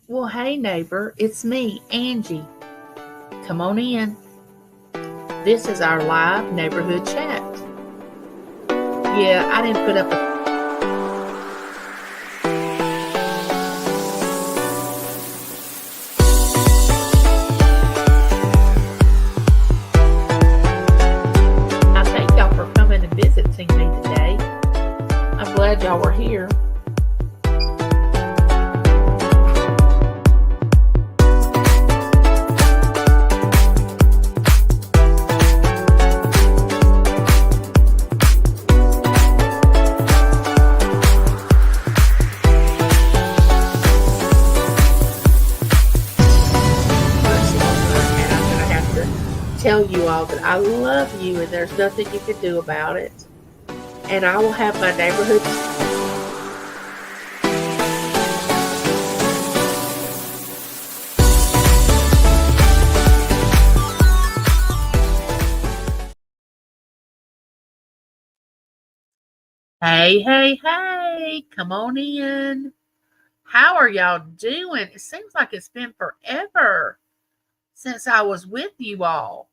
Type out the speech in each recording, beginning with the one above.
Well, hey, neighbor, it's me, Angie. Come on in. This is our live neighborhood chat. Yeah, I didn't put up a. I thank y'all for coming and visiting me today. I'm glad y'all were here. And I'm going to have to tell you all that I love you and there's nothing you can do about it. And I will have my neighborhood. Hey, hey, hey, come on in. How are y'all doing? It seems like it's been forever since I was with you all.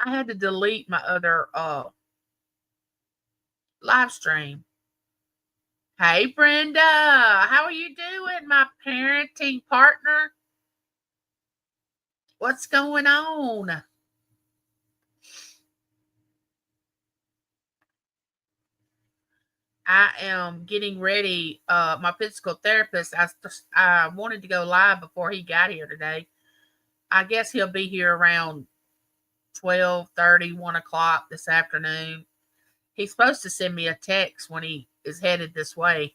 I had to delete my other live stream. Hey Brenda, how are you doing, my parenting partner? What's going on? I am getting ready. My physical therapist, I wanted to go live before he got here today. I guess he'll be here around 12:30, 1 o'clock this afternoon. He's supposed to send me a text when he is headed this way.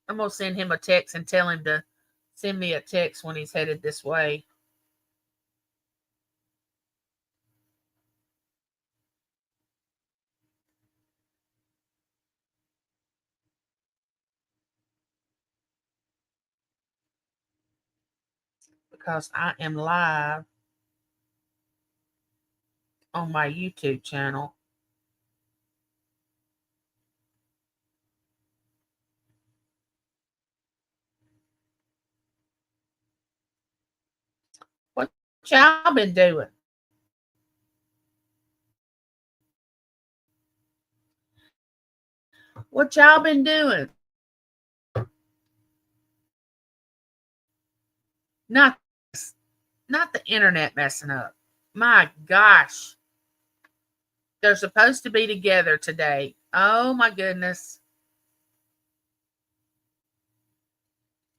I'm going to send him a text and tell him to send me a text when he's headed this way. Because I am live on my YouTube channel. What y'all been doing? What y'all been doing? Not not the internet messing up. My gosh. They're supposed to be together today. Oh my goodness.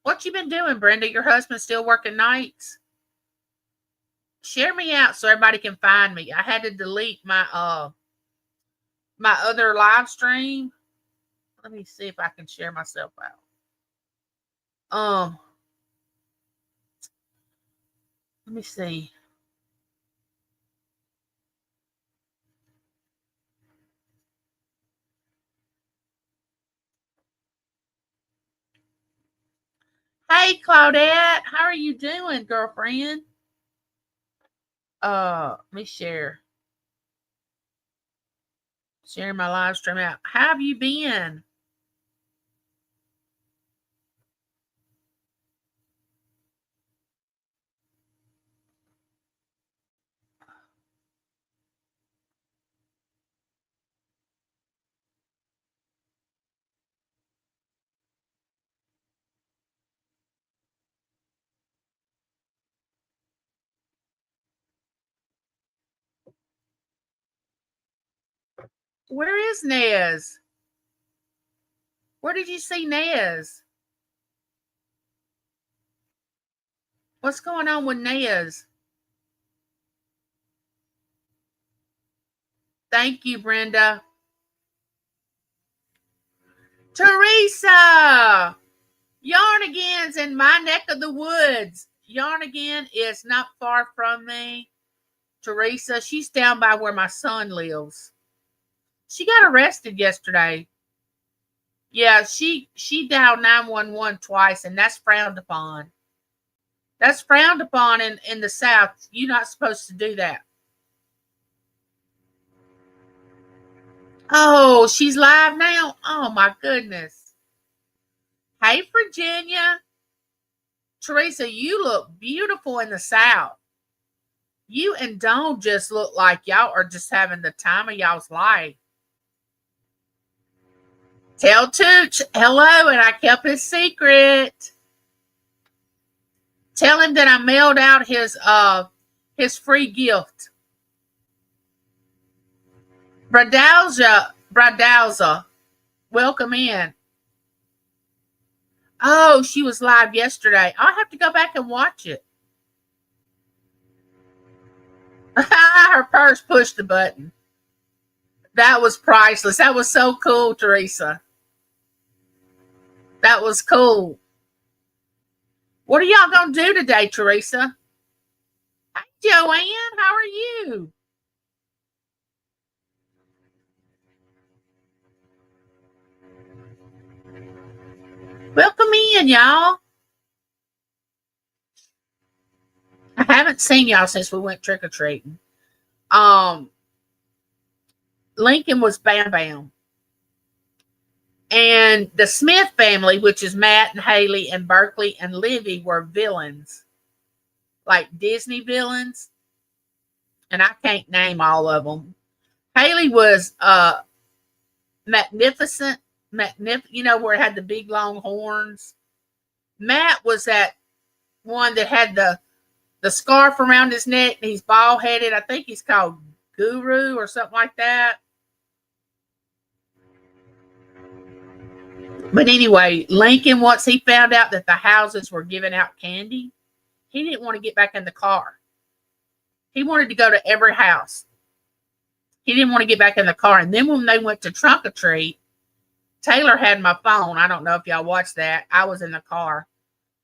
What you been doing, Brenda? Your husband still working nights? Share me out so everybody can find me. I had to delete my other live stream. Let me see if I can share myself out. Let me see. Hey Claudette, how are you doing, girlfriend? Let me share my live stream out. How have you been? Where is Nez? Where did you see Nez? What's going on with Nez? Thank you, Brenda. Teresa! Yarnigan's in my neck of the woods. Yarnigan is not far from me. Teresa, she's down by where my son lives. She got arrested yesterday. Yeah, she dialed 911 twice, and that's frowned upon. That's frowned upon in the South. You're not supposed to do that. Oh, she's live now? Oh my goodness. Hey, Virginia. Teresa, you look beautiful in the South. You and Dawn just look like y'all are just having the time of y'all's life. Tell Tooch hello, and I kept his secret. Tell him that I mailed out his free gift. Bradalza, welcome in. Oh, she was live yesterday. I'll have to go back and watch it. Her purse pushed the button. That was priceless. That was so cool, Teresa. That was cool. What are y'all going to do today, Teresa? Hi, Joanne. How are you? Welcome in, y'all. I haven't seen y'all since we went trick-or-treating. Lincoln was Bam Bam. And the Smith family, which is Matt and Haley and Berkeley and Livy, were villains. Like Disney villains. And I can't name all of them. Haley was magnificent, where it had the big long horns. Matt was that one that had the scarf around his neck and he's bald headed. I think he's called Guru or something like that. But anyway, Lincoln, once he found out that the houses were giving out candy, he didn't want to get back in the car. He wanted to go to every house. He didn't want to get back in the car. And then when they went to trunk or treat, Taylor had my phone. I don't know if y'all watched that. I was in the car.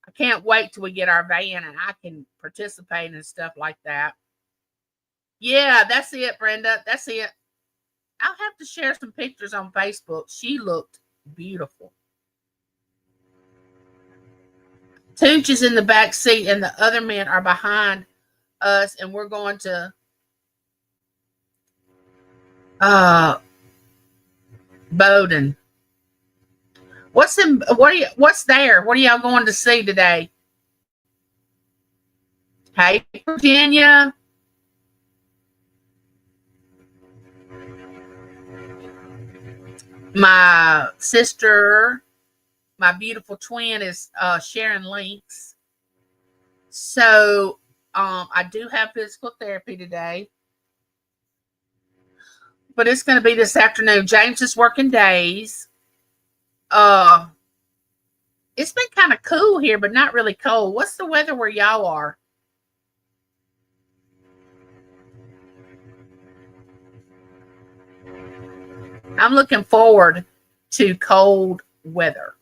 I can't wait till we get our van and I can participate and stuff like that. Yeah, that's it, Brenda. That's it. I'll have to share some pictures on Facebook. She looked beautiful. Tooch is in the back seat and the other men are behind us, and we're going to Bowden. What's there? What are y'all going to see today? Hey, Virginia. My sister, my beautiful twin, is sharing links. So I do have physical therapy today. But it's going to be this afternoon. James is working days. It's been kind of cool here, but not really cold. What's the weather where y'all are? I'm looking forward to cold weather.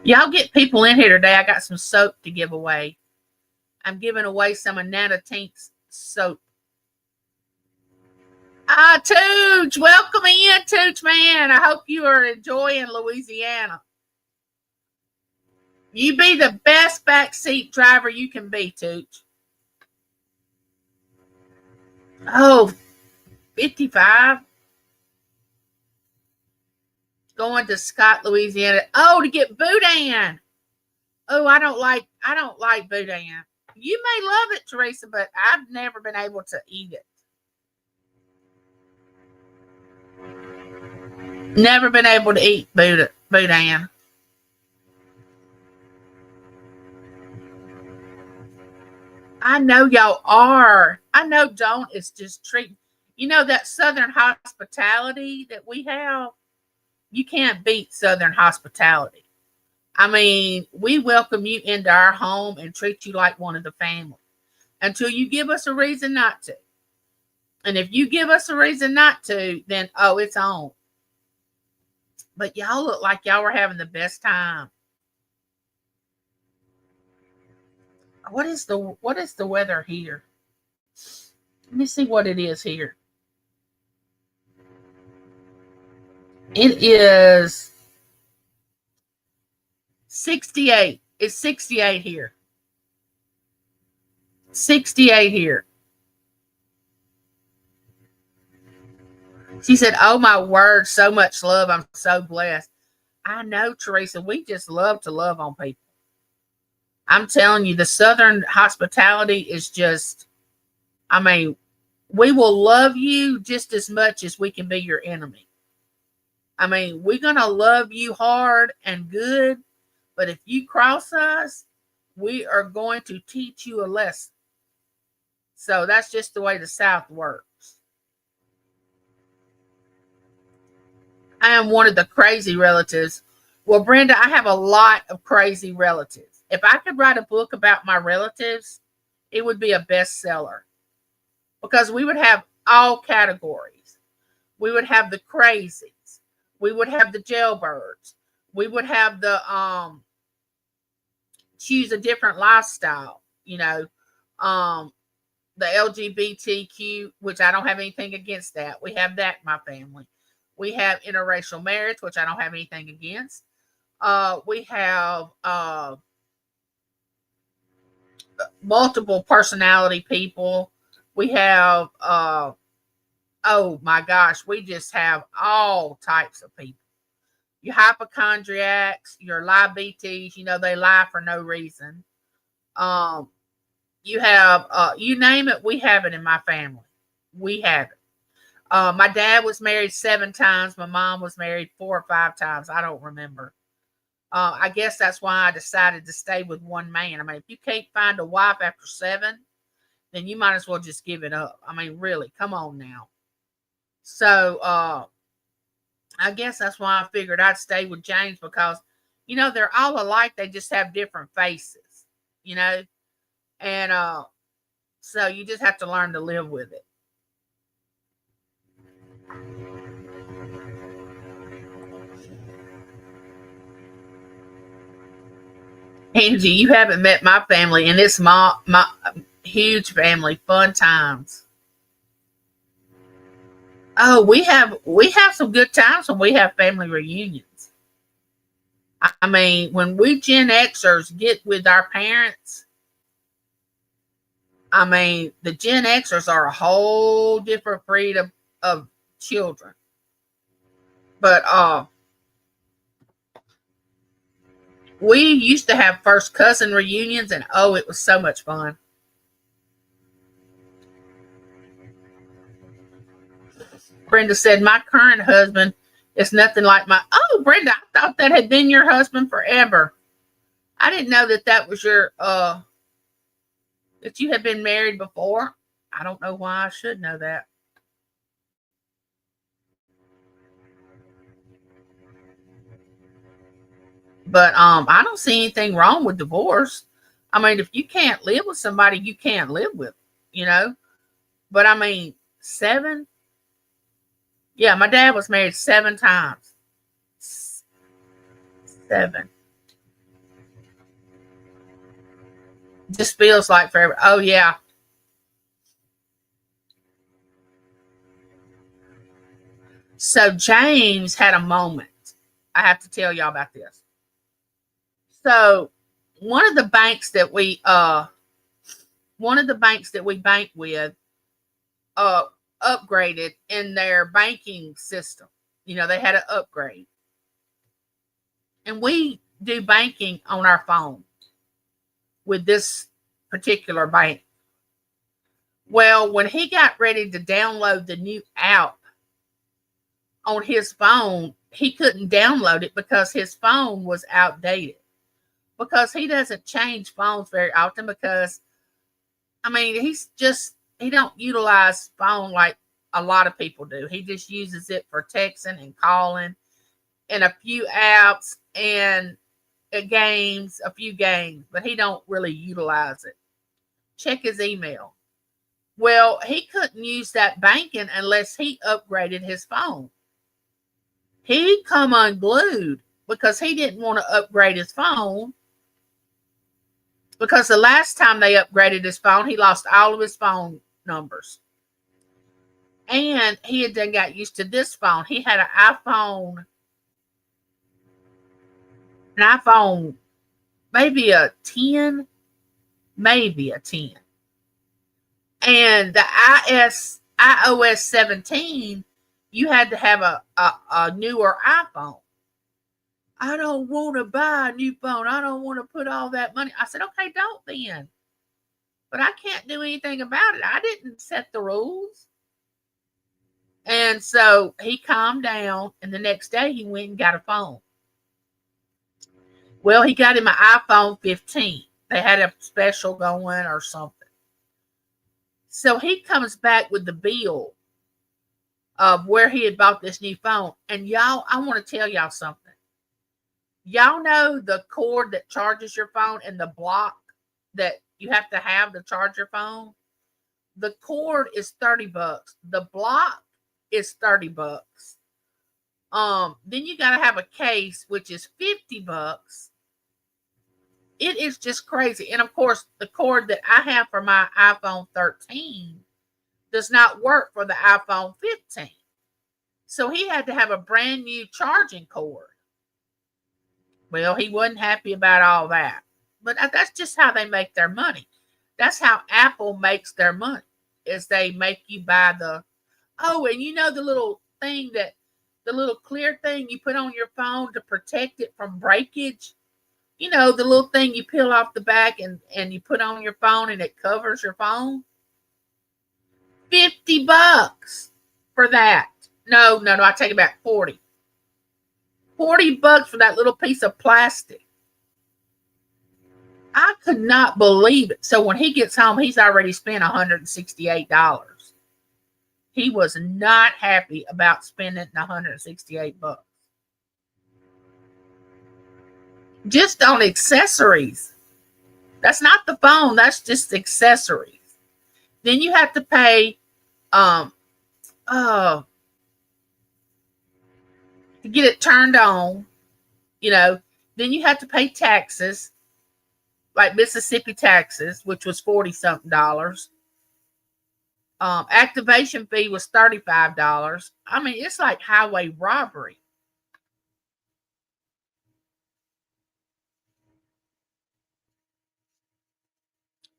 Y'all get people in here today. I got some soap to give away. I'm giving away some of Nana Tink's soap. Tooch, welcome in, Tooch, man. I hope you are enjoying Louisiana. You be the best backseat driver you can be, Tooch. Oh, 55. Going to Scott, Louisiana. Oh, to get boudin. Oh, I don't like boudin. You may love it, Teresa, but I've never been able to eat it. Never been able to eat boudin. I know y'all are. I know Dawn is just treating. You know that Southern hospitality that we have? You can't beat Southern hospitality. I mean, we welcome you into our home and treat you like one of the family until you give us a reason not to. And if you give us a reason not to, then, it's on. But y'all look like y'all were having the best time. What is the weather here? Let me see what it is here. It is 68. It's 68 here. 68 here. She said, "Oh my word, so much love. I'm so blessed." I know, Teresa. We just love to love on people. I'm telling you, the Southern hospitality is just, I mean, we will love you just as much as we can be your enemy. I mean, we're going to love you hard and good, but if you cross us, we are going to teach you a lesson. So that's just the way the South works. I am one of the crazy relatives. Well, Brenda, I have a lot of crazy relatives. If I could write a book about my relatives, it would be a bestseller because we would have all categories. We would have the crazies. We would have the jailbirds. We would have the choose a different lifestyle, the LGBTQ, which I don't have anything against that. We have that in my family. We have interracial marriage, which I don't have anything against. We have multiple personality people. We have, oh my gosh, we just have all types of people. Your hypochondriacs, your liabilities, they lie for no reason. You have, you name it, we have it in my family. We have it. My dad was married 7 times. My mom was married 4 or 5 times. I don't remember. I guess that's why I decided to stay with one man. I mean, if you can't find a wife after 7, then you might as well just give it up. I mean, really, come on now. So, I guess that's why I figured I'd stay with James because, they're all alike. They just have different faces, and so you just have to learn to live with it. Angie, you haven't met my family, and it's my huge family. Fun times. Oh, we have some good times when we have family reunions. I mean, when we Gen Xers get with our parents, I mean, the Gen Xers are a whole different breed of children. But we used to have first cousin reunions, and oh, it was so much fun. Brenda said, "My current husband is nothing like my." Oh, Brenda, I thought that had been your husband forever. I didn't know that was your that you had been married before. I don't know why I should know that. But I don't see anything wrong with divorce. I mean, if you can't live with somebody, you can't live with, you know. But I mean, 7. Yeah, my dad was married 7 times. 7. Just feels like forever. Oh yeah. So James had a moment. I have to tell y'all about this. So one of the banks that we bank with uh upgraded in their banking system. They had an upgrade. And we do banking on our phone with this particular bank. Well, when he got ready to download the new app on his phone, he couldn't download it because his phone was outdated. Because he doesn't change phones very often because I mean, he don't utilize phone like a lot of people do. He just uses it for texting and calling and a few apps and a few games, but he don't really utilize it. Check his email. Well, he couldn't use that banking unless he upgraded his phone. He come unglued because he didn't want to upgrade his phone because the last time they upgraded his phone, he lost all of his phone numbers. And he had then got used to this phone. He had an iPhone, maybe a 10, maybe a 10. And the iOS 17 you had to have a newer iPhone. I don't want to buy a new phone. I don't want to put all that money. I said, okay, don't then. But I can't do anything about it. I didn't set the rules. And so he calmed down, and the next day he went and got a phone. Well, he got him an iPhone 15. They had a special going or something. So he comes back with the bill of where he had bought this new phone. And y'all, I want to tell y'all something. Y'all know the cord that charges your phone and the block that you have to have to charge your phone? The cord is $30. The block is $30. Then you got to have a case, which is $50. It is just crazy. And of course, the cord that I have for my iPhone 13 does not work for the iPhone 15. So he had to have a brand new charging cord. Well, he wasn't happy about all that. But that's just how they make their money. That's how Apple makes their money, is they make you buy the, and you know the little thing that, the little clear thing you put on your phone to protect it from breakage? You know, the little thing you peel off the back and you put on your phone and it covers your phone? $50 for that. No, I take it back, 40. $40 for that little piece of plastic. I could not believe it. So when he gets home, he's already spent $168. He was not happy about spending $168. Just on accessories. That's not the phone. That's just accessories. Then you have to pay to get it turned on, then you have to pay taxes, like Mississippi taxes, which was 40 something dollars. Activation fee was $35. I mean, it's like highway robbery.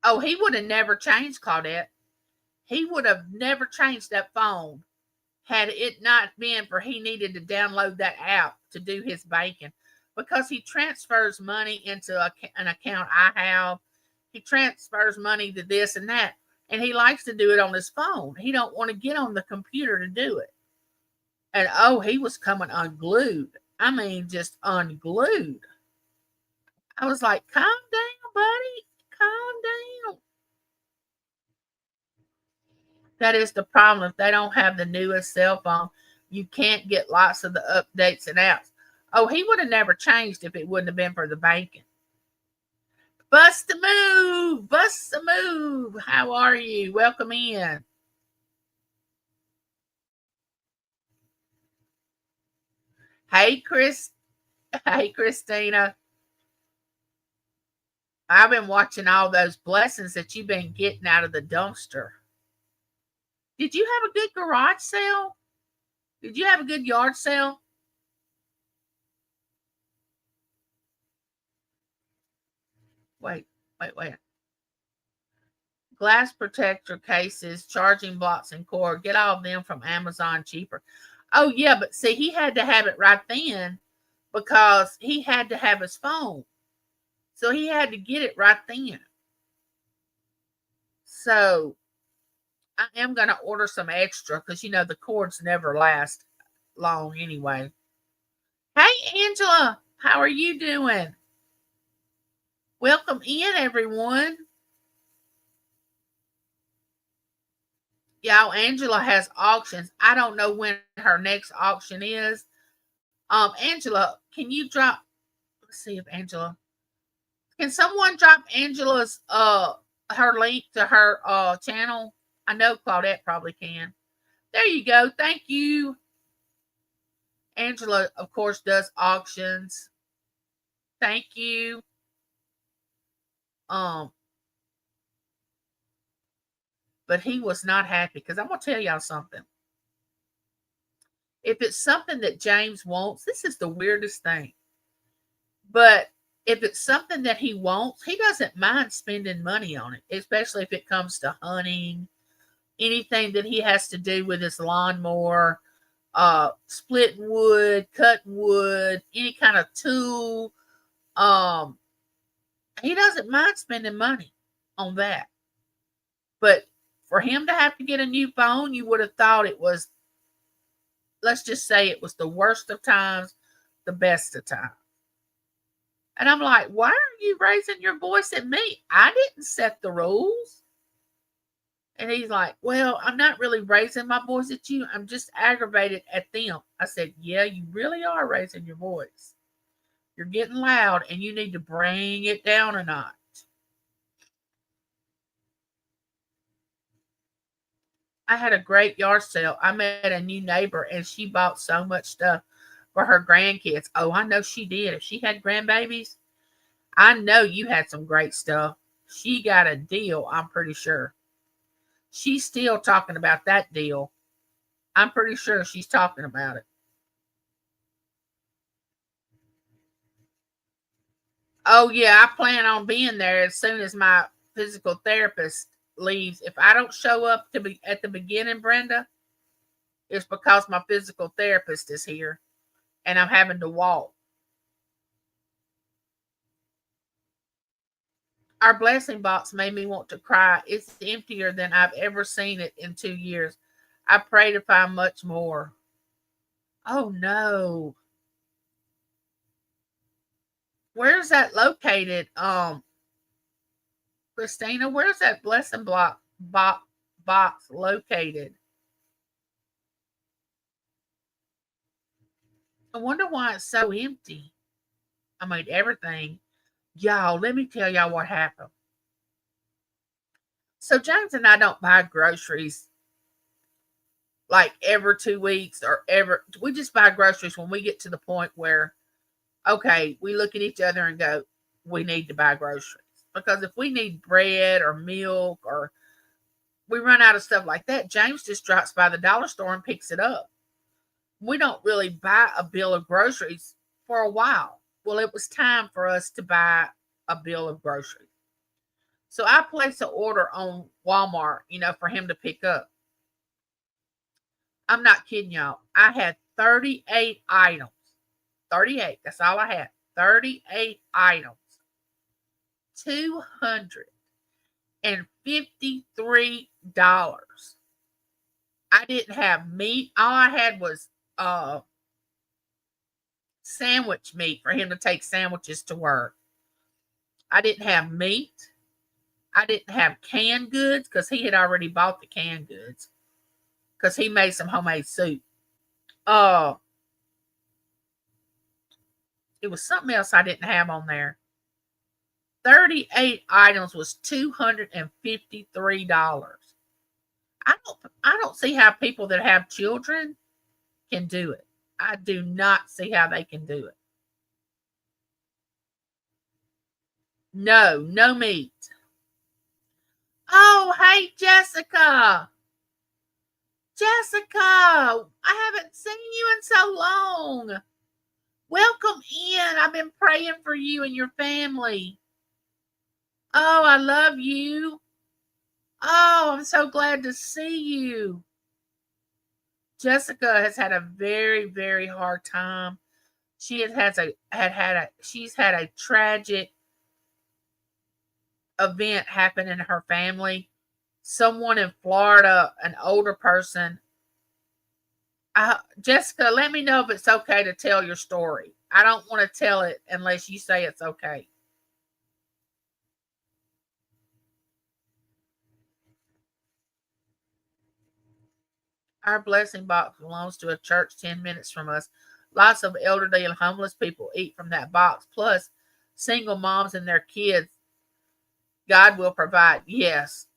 Oh, he would have never changed, Claudette. He would have never changed that phone had it not been for he needed to download that app to do his banking, because he transfers money into an account I have. He transfers money to this and that, and he likes to do it on his phone. He don't want to get on the computer to do it. And he was coming unglued. I mean, just unglued. I was like, calm down, buddy. Calm down. That is the problem. If they don't have the newest cell phone, you can't get lots of the updates and apps. Oh, he would have never changed if it wouldn't have been for the banking. Bust a move. Bust a move. How are you? Welcome in. Hey, Chris. Hey, Christina. I've been watching all those blessings that you've been getting out of the dumpster. Did you have a good garage sale? Did you have a good yard sale? Wait. Glass protector cases, charging blocks, and cord. Get all of them from Amazon cheaper. Oh, yeah, but see, he had to have it right then because he had to have his phone. So he had to get it right then. So I am going to order some extra because, the cords never last long anyway. Hey, Angela, how are you doing? Welcome in, everyone. Y'all, Angela has auctions. I don't know when her next auction is. Angela, can you drop, let's see if Angela, can someone drop Angela's, her link to her, channel? I know Claudette probably can. There you go. Thank you. Angela, of course, does auctions. Thank you. But he was not happy because I'm going to tell y'all something. If it's something that James wants, this is the weirdest thing. But if it's something that he wants, he doesn't mind spending money on it, especially if it comes to hunting, anything that he has to do with his lawnmower, splitting wood, cutting wood, any kind of tool. Um, he doesn't mind spending money on that. But for him to have to get a new phone, you would have thought it was, let's just say it was the worst of times, the best of times. And I'm like, why are you raising your voice at me? I didn't set the rules. And he's like, well, I'm not really raising my voice at you. I'm just aggravated at them. I said, yeah, you really are raising your voice. You're getting loud and you need to bring it down a notch. I had a great yard sale. I met a new neighbor and she bought so much stuff for her grandkids. Oh, I know she did. If she had grandbabies, I know you had some great stuff. She got a deal, I'm pretty sure. She's still talking about that deal. I'm pretty sure she's talking about it. Oh, yeah, I plan on being there as soon as my physical therapist leaves. If I don't show up to be at the beginning, Brenda, it's because my physical therapist is here and I'm having to walk. Our blessing box made me want to cry. It's emptier than I've ever seen it in 2 years. I pray to find much more. Oh no. Where's that located? Christina, where's that blessing box located? I wonder why it's so empty. I mean everything. Y'all, let me tell y'all what happened. So James and I don't buy groceries like every 2 weeks or ever. We just buy groceries when we get to the point where, okay, we look at each other and go, we need to buy groceries. Because if we need bread or milk or we run out of stuff like that, James just drops by the dollar store and picks it up. We don't really buy a bill of groceries for a while. Well, it was time for us to buy a bill of groceries. So I placed an order on Walmart, for him to pick up. I'm not kidding y'all. I had 38 items. 38. That's all I had. 38 items. $253. I didn't have meat. All I had was sandwich meat for him to take sandwiches to work. I didn't have meat. I didn't have canned goods because he had already bought the canned goods because he made some homemade soup. Uh, it was something else I didn't have on there. 38 items was $253. I don't see how people that have children can do it. I do not see how they can do it. No, no meat. Oh, hey Jessica. Jessica, I haven't seen you in so long. Welcome in. I've been praying for you and your family. Oh, I love you. Oh, I'm so glad to see you. Jessica has had a very, very hard time. She she's had a tragic event happen in her family. Someone in Florida, an older person. Jessica, let me know if it's okay to tell your story. I don't want to tell it unless you say it's okay. Our blessing box belongs to a church 10 minutes from us. Lots of elderly and homeless people eat from that box. Plus, single moms and their kids. God will provide. Yes.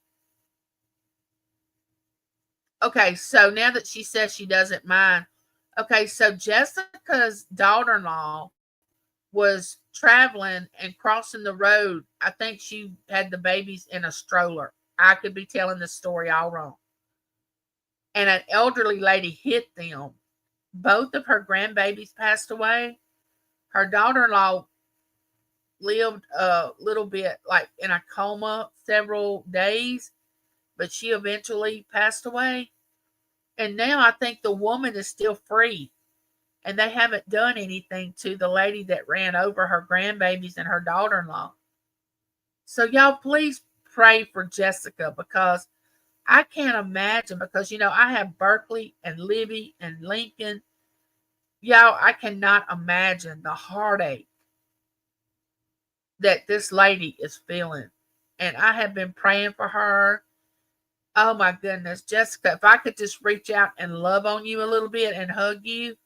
Okay, so now that she says she doesn't mind. Okay, so Jessica's daughter in law was traveling and crossing the road. I think she had the babies in a stroller. I could be telling this story all wrong. And an elderly lady hit them. Both of her grandbabies passed away. Her daughter in law lived a little bit like in a coma several days, but she eventually passed away. And now I think the woman is still free. And they haven't done anything to the lady that ran over her grandbabies and her daughter in law. So, y'all, please pray for Jessica because I can't imagine. Because, I have Berkeley and Libby and Lincoln. Y'all, I cannot imagine the heartache that this lady is feeling. And I have been praying for her. Oh my goodness, Jessica, if I could just reach out and love on you a little bit and hug you,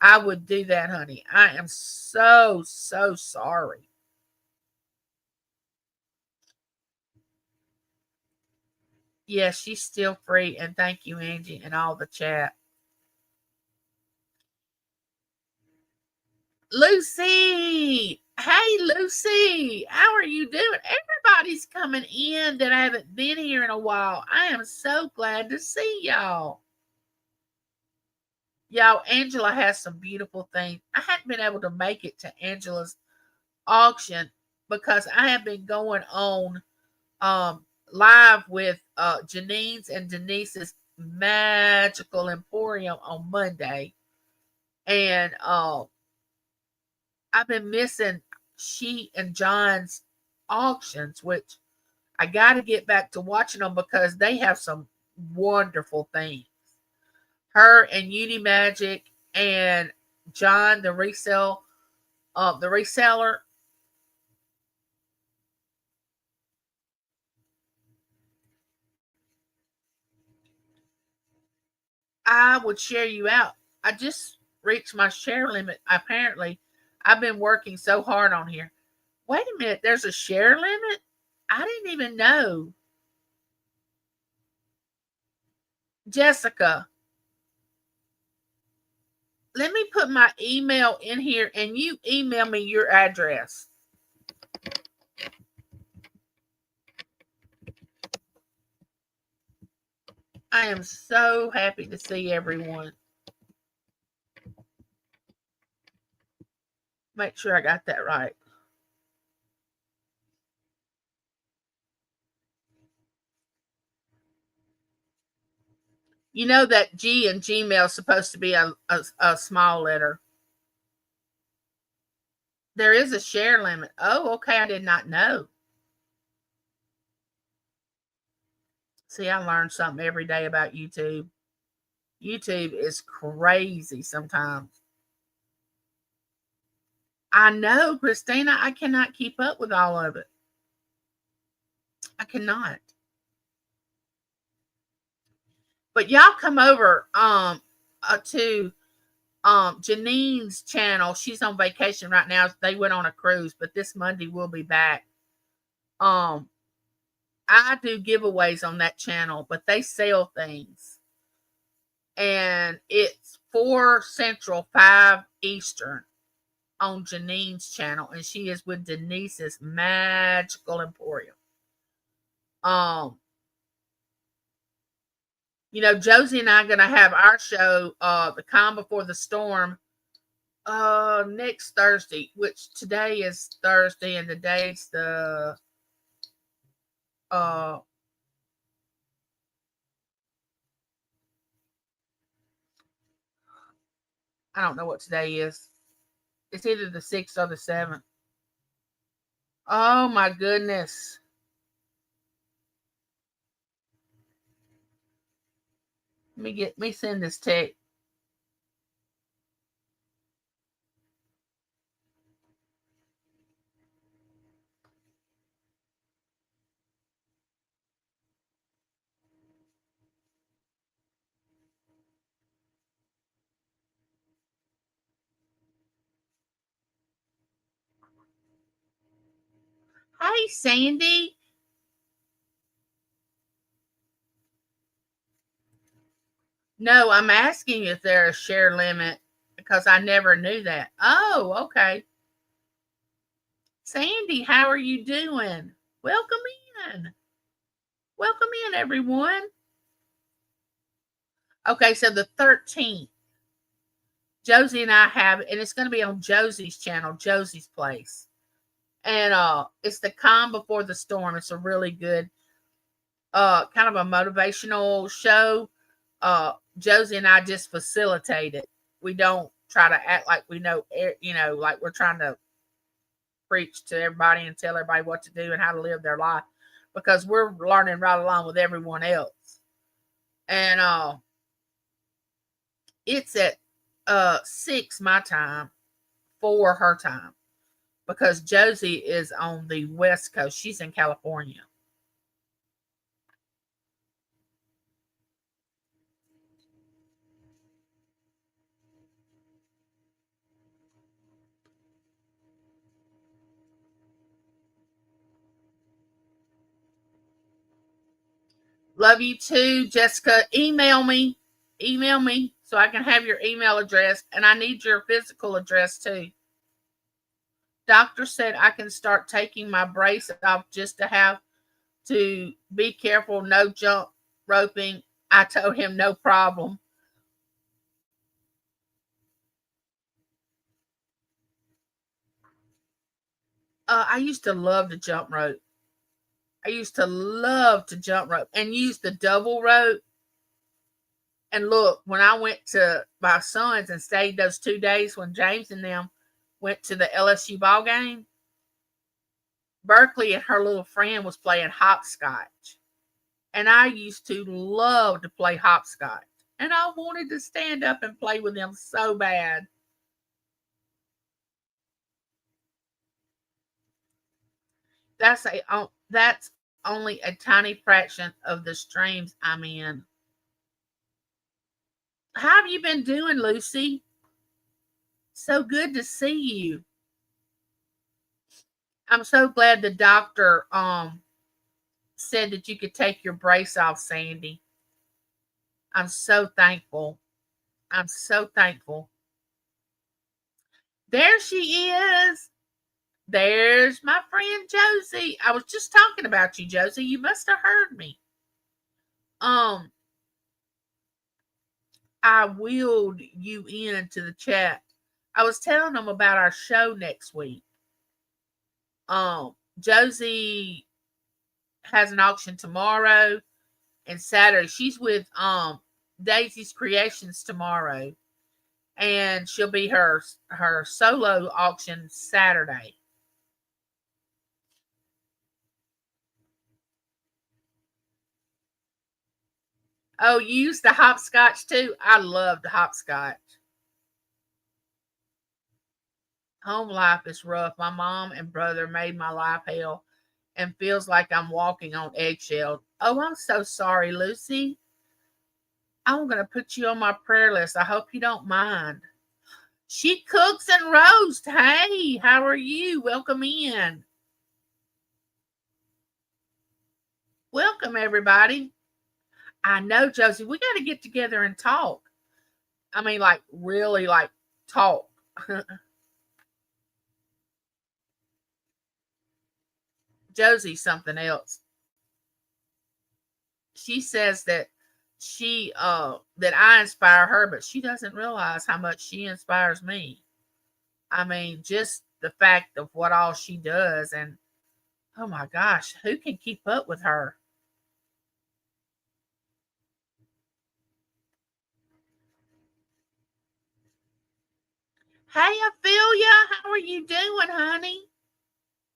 I would do that, honey. I am so, so sorry. Yes, she's still free. And thank you, Angie, and all the chat. Lucy! Hey, Lucy! How are you doing? Everybody's coming in that I haven't been here in a while. I am so glad to see y'all. Y'all, Angela has some beautiful things. I hadn't been able to make it to Angela's auction because I have been going on live with Janine's and Denise's Magical Emporium on Monday. And I've been missing she and John's auctions, which I got to get back to watching them because they have some wonderful things. Her and Uni Magic and John, the reseller. I would share you out. I just reached my share limit. Apparently, I've been working so hard on here. Wait a minute, there's a share limit? I didn't even know. Jessica, let me put my email in here and you email me your address. I am so happy to see everyone. Make sure I got that right. You know that G in Gmail is supposed to be a small letter. There is a share limit. Oh, okay. I did not know. See, I learn something every day about YouTube. YouTube is crazy sometimes. I know, Christina, I cannot keep up with all of it. I cannot. But y'all come over to Janine's channel. She's on vacation right now. They went on a cruise, but this Monday we'll be back. I do giveaways on that channel, but they sell things. And it's 4 Central, 5 Eastern on Janine's channel, and she is with Denise's Magical Emporium. Josie and I are gonna have our show, The Calm Before the Storm, next Thursday, which today is Thursday, and the date's the I don't know what today is. It's either the 6th or the 7th. Oh my goodness. Let me send this text. Hey, Sandy. No, I'm asking if there's a share limit because I never knew that. Oh, okay. Sandy, how are you doing? Welcome in. Welcome in, everyone. Okay, so the 13th, Josie and I have, and it's going to be on Josie's channel, Josie's Place. And it's The Calm Before the Storm. It's a really good kind of a motivational show. Josie and I just facilitate it. We don't try to act like we know, like we're trying to preach to everybody and tell everybody what to do and how to live their life, because we're learning right along with everyone else. And it's at 6 my time, 4 her time, because Josie is on the West Coast. She's in California. Love you too, Jessica. Email me so I can have your email address, and I need your physical address too. Doctor said I can start taking my brace off just to have to be careful, no jump roping. I told him no problem. I used to love to jump rope. I used to love to jump rope and use the double rope. And look, when I went to my sons and stayed those 2 days when James and them went to the LSU ball game, Berkeley and her little friend was playing hopscotch. And I used to love to play hopscotch. And I wanted to stand up and play with them so bad. That's only a tiny fraction of the streams I'm in. How have you been doing, Lucy? So good to see you. I'm so glad the doctor said that you could take your brace off, Sandy. I'm so thankful. I'm so thankful. There she is. There's my friend Josie. I was just talking about you, Josie. You must have heard me. I wheeled you into the chat. I was telling them about our show next week. Josie has an auction tomorrow and Saturday. She's with Daisy's Creations tomorrow, and she'll be her solo auction Saturday. Oh, you use the hopscotch too? I love the hopscotch. Home life is rough. My mom and brother made my life hell and feels like I'm walking on eggshells. Oh, I'm so sorry, Lucy. I'm going to put you on my prayer list. I hope you don't mind. She cooks and roasts. Hey, how are you? Welcome in. Welcome, everybody. I know, Josie, we got to get together and talk. I mean, like, really, like, talk. Josie's something else. She says that that I inspire her, but she doesn't realize how much she inspires me. I mean, just the fact of what all she does, and oh my gosh, who can keep up with her? Hey, Ophelia, how are you doing, honey?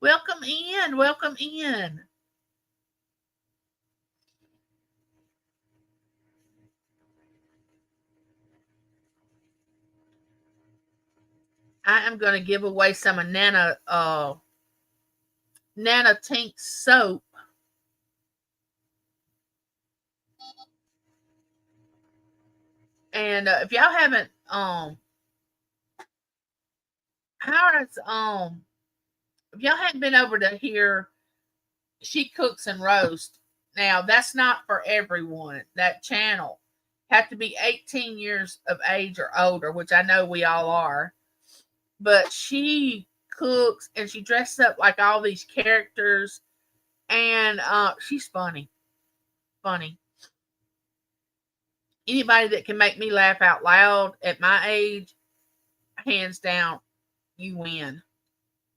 Welcome in. Welcome in. I am going to give away some of Nana Tink soap. And if y'all haven't how is if y'all hadn't been over to hear She Cooks and Roast. Now that's not for everyone. That channel have to be 18 years of age or older, which I know we all are. But she cooks and she dresses up like all these characters, and she's funny. Funny. Anybody that can make me laugh out loud at my age, hands down, you win.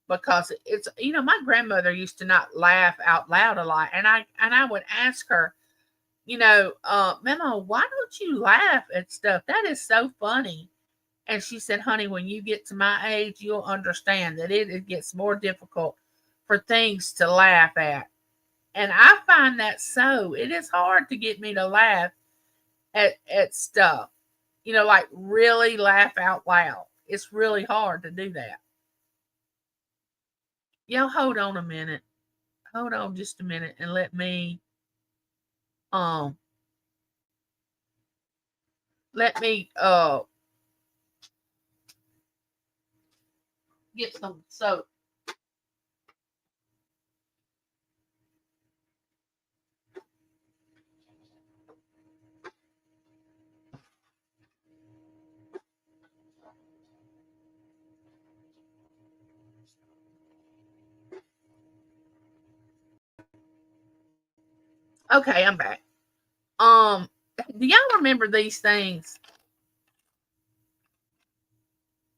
Because it's my grandmother used to not laugh out loud a lot, and I would ask her, Memo, why don't you laugh at stuff? That is so funny. And she said, honey, when you get to my age, you'll understand that it gets more difficult for things to laugh at. And I find that so. It is hard to get me to laugh at stuff. Like really laugh out loud. It's really hard to do that. Y'all hold on a minute. Hold on just a minute and um let me get some soap. Okay, I'm back. Um, do y'all remember these things?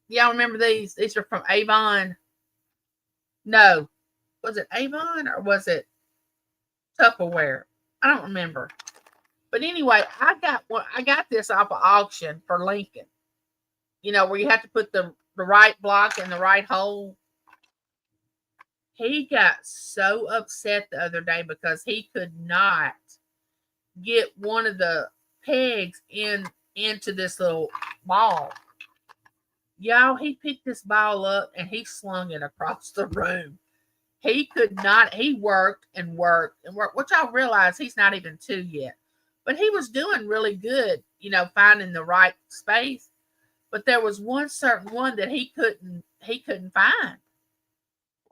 Y'all remember these? These are from Avon. No, was it Avon or was it Tupperware? I don't remember. But anyway, I got this off of auction for Lincoln. Where you have to put the right block in the right hole. He got so upset the other day because he could not get one of the pegs into this little ball. Y'all, he picked this ball up and he slung it across the room. He could not, he worked and worked and worked, which I realize he's not even two yet. But he was doing really good, finding the right space. But there was one certain one that he couldn't find.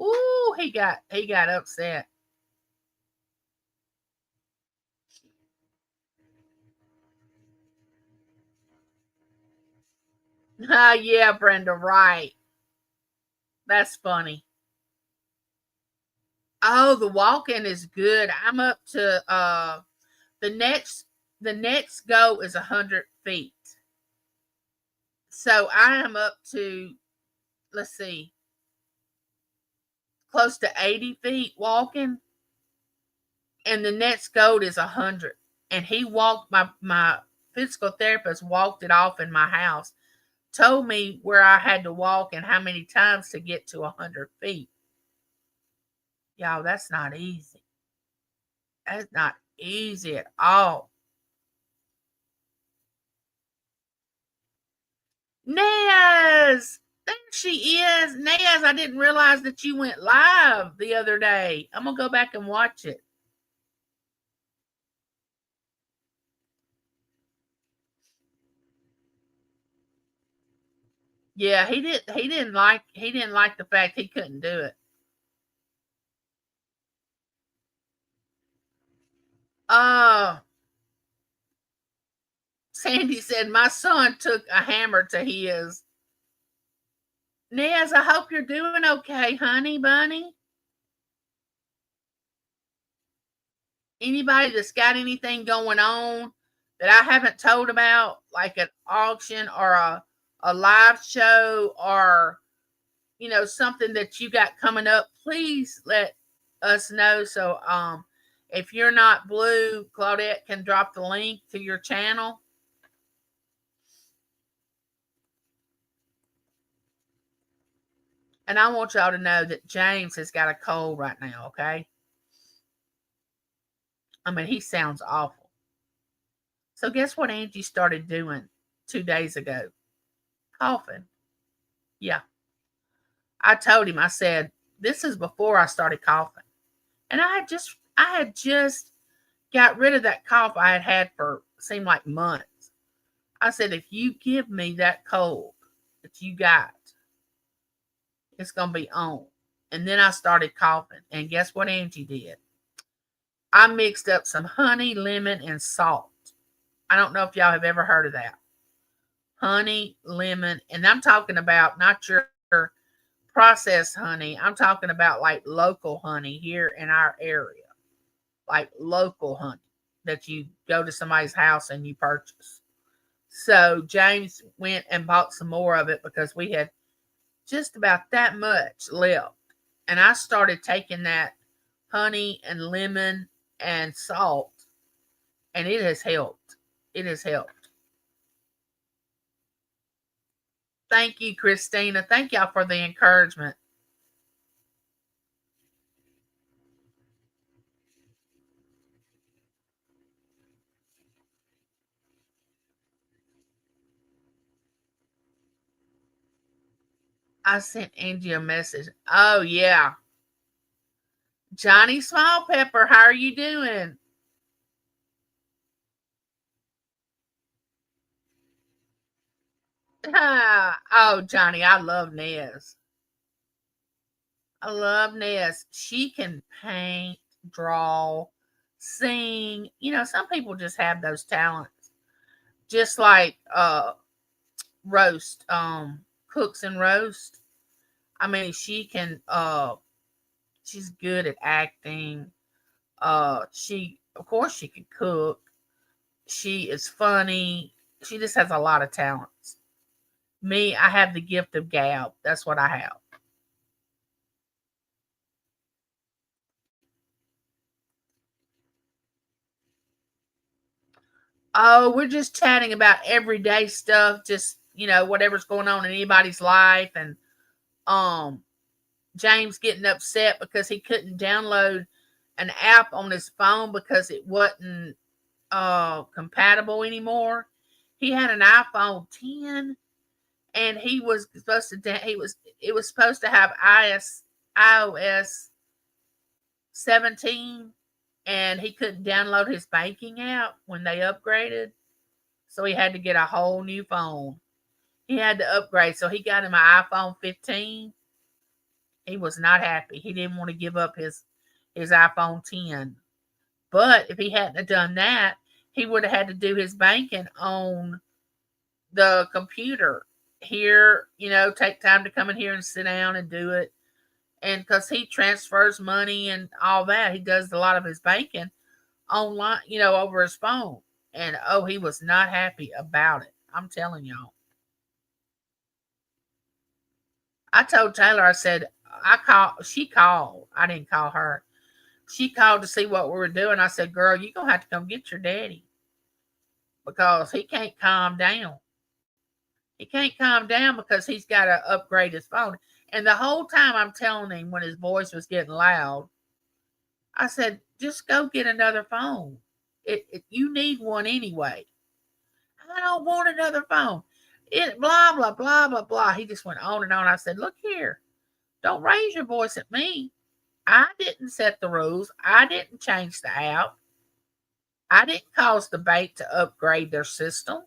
Ooh, he got upset. Ah, yeah, Brenda, right. That's funny. Oh, the walk-in is good. I'm up to the next go is 100 feet. So I am up to, let's see, close to 80 feet walking, and the next goal is 100. And he walked my physical therapist walked it off in my house, told me where I had to walk and how many times to get to 100 feet. Y'all, that's not easy. That's not easy at all. Naz! There she is. Naz, I didn't realize that you went live the other day. I'm going to go back and watch it. Yeah, he didn't like the fact he couldn't do it. Uh Sandy said my son took a hammer to his. Naz, I hope you're doing okay, honey bunny. Anybody that's got anything going on that I haven't told about, like an auction or a live show or something that you got coming up, please let us know. So if you're not blue, Claudette can drop the link to your channel. And I want y'all to know that James has got a cold right now, okay? I mean, he sounds awful. So guess what Angie started doing 2 days ago? Coughing. Yeah. I told him, I said, this is before I started coughing. And I had just got rid of that cough I had had for seemed like months. I said, if you give me that cold that you got, it's gonna be on. And then I started coughing. And guess what Angie did? I mixed up some honey, lemon, and salt. I don't know if y'all have ever heard of that. Honey, lemon, and I'm talking about not your processed honey. I'm talking about like local honey here in our area. Like local honey that you go to somebody's house and you purchase. So James went and bought some more of it because we had just about that much left. And I started taking that honey and lemon and salt And it has helped. It has helped. Thank you, Christina. Thank y'all for the encouragement. I sent Angie a message. Oh, yeah. Johnny Small Pepper, how are you doing? Oh, Johnny, I love Nez. I love Nez. She can paint, draw, sing. Some people just have those talents. Just like roast, cooks and roast. I mean, she's good at acting. She of course she can cook. She is funny. She just has a lot of talents. Me, I have the gift of gab. That's what I have. Oh, we're just chatting about everyday stuff, just whatever's going on in anybody's life, and um, James getting upset because he couldn't download an app on his phone because it wasn't compatible anymore. He had an iPhone 10, and he was supposed to he was it was supposed to have iOS 17, and he couldn't download his banking app when they upgraded. So he had to get a whole new phone. He had to upgrade. So he got him an iPhone 15. He was not happy. He didn't want to give up his iPhone 10. But if he hadn't have done that, he would have had to do his banking on the computer here, take time to come in here and sit down and do it. And because he transfers money and all that, he does a lot of his banking online, over his phone. And oh, he was not happy about it. I'm telling y'all. I told Taylor, I said, she called. I didn't call her. She called to see what we were doing. I said, girl, you're going to have to come get your daddy because he can't calm down. He can't calm down because he's got to upgrade his phone. And the whole time I'm telling him when his voice was getting loud, I said, just go get another phone. You need one anyway. I don't want another phone. It blah blah blah blah blah. He just went on and on. I said, look here, don't raise your voice at me. I didn't set the rules. I didn't change the app. I didn't cause the bank to upgrade their system.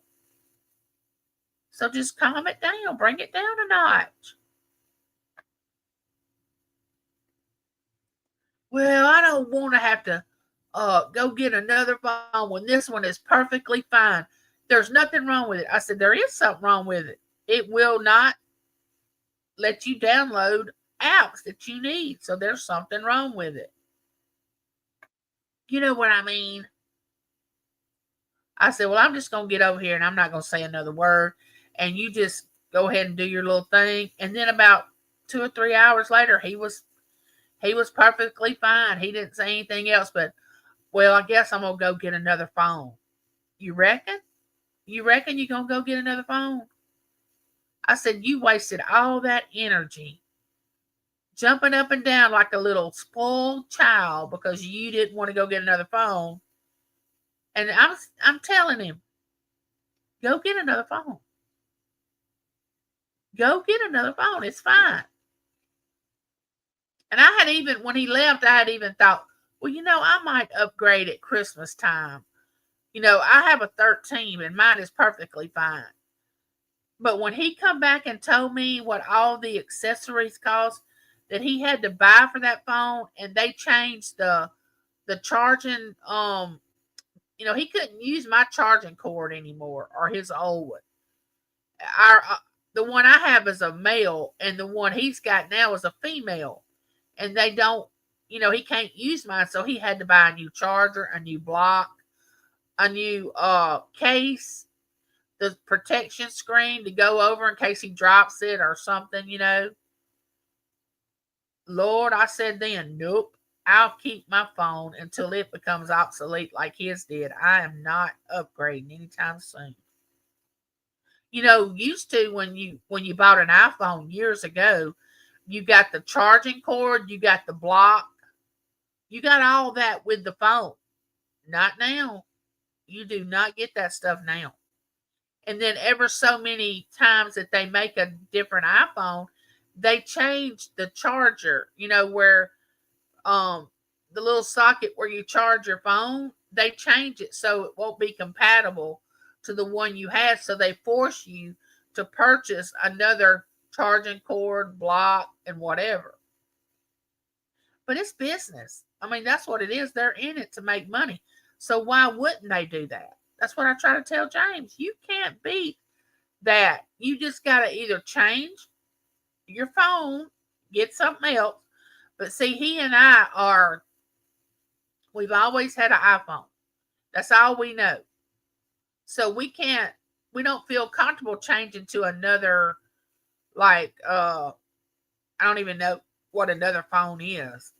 So just calm it down. Bring it down a notch. Well, I don't want to have to go get another phone when this one is perfectly fine. There's nothing wrong with it. I said, there is something wrong with it. It will not let you download apps that you need. So there's something wrong with it. You know what I mean? I said, well, I'm just going to get over here and I'm not going to say another word. And you just go ahead and do your little thing. And then about 2 or 3 hours later, he was perfectly fine. He didn't say anything else, but, well, I guess I'm going to go get another phone. You reckon? You reckon you're going to go get another phone? I said, you wasted all that energy jumping up and down like a little spoiled child because you didn't want to go get another phone. And I'm telling him, go get another phone. Go get another phone. It's fine. And I had even, when he left, I had even thought, well, I might upgrade at Christmas time. I have a 13 and mine is perfectly fine. But when he come back and told me what all the accessories cost that he had to buy for that phone, and they changed the charging, he couldn't use my charging cord anymore or his old one. The one I have is a male, and the one he's got now is a female, and they don't, he can't use mine, so he had to buy a new charger, a new block, a new case, the protection screen to go over in case he drops it or something. Lord, I said then, nope. I'll keep my phone until it becomes obsolete like his did. I am not upgrading anytime soon. Used to when you bought an iPhone years ago, you got the charging cord, you got the block, you got all that with the phone. Not now. You do not get that stuff now. And then ever so many times that they make a different iPhone, they change the charger, where um the little socket where you charge your phone, they change it so it won't be compatible to the one you had. So they force you to purchase another charging cord, block, and whatever. But it's business. I mean, that's what it is. They're in it to make money. So why wouldn't they do that? That's what I try to tell James. You can't beat that. You just got to either change your phone, get something else. But see, he and we've always had an iPhone. That's all we know. So we don't feel comfortable changing to another, like, I don't even know what another phone is.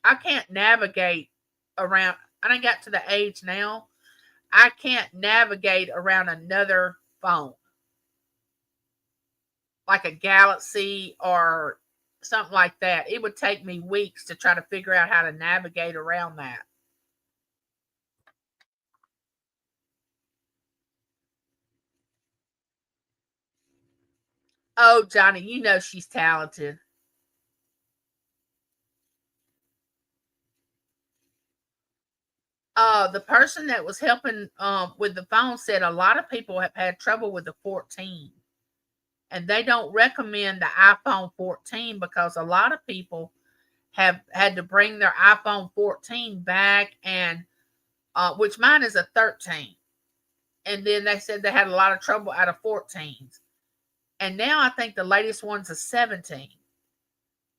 I can't navigate around. I done got to the age now. I can't navigate around another phone, like a Galaxy or something like that. It would take me weeks to try to figure out how to navigate around that. Oh, Johnny, you know she's talented. The person that was helping with the phone said a lot of people have had trouble with the 14, and they don't recommend the iPhone 14 because a lot of people have had to bring their iPhone 14 back, and which mine is a 13, and then they said they had a lot of trouble out of 14s, and now I think the latest one's a 17.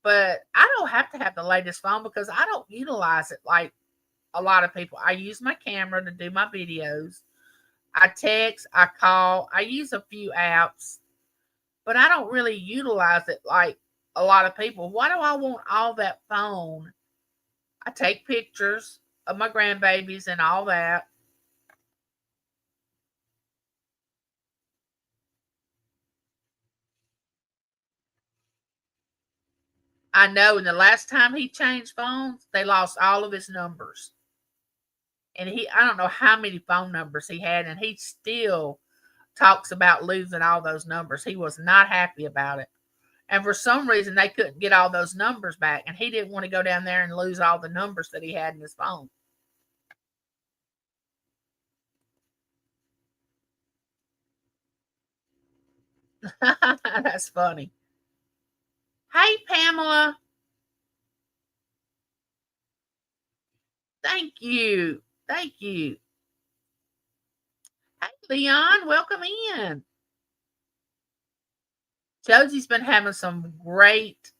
But I don't have to have the latest phone because I don't utilize it like a lot of people. I use my camera to do my videos. I text, I call, I use a few apps, but I don't really utilize it like a lot of people. Why do I want all that phone? I take pictures of my grandbabies and all that. I know, and the last time he changed phones, they lost all of his numbers. And I don't know how many phone numbers he had, and he still talks about losing all those numbers. He was not happy about it. And for some reason, they couldn't get all those numbers back. And he didn't want to go down there and lose all the numbers that he had in his phone. That's funny. Hey, Pamela. Thank you. Thank you. Hey, Leon. Welcome in. Josie's been having some great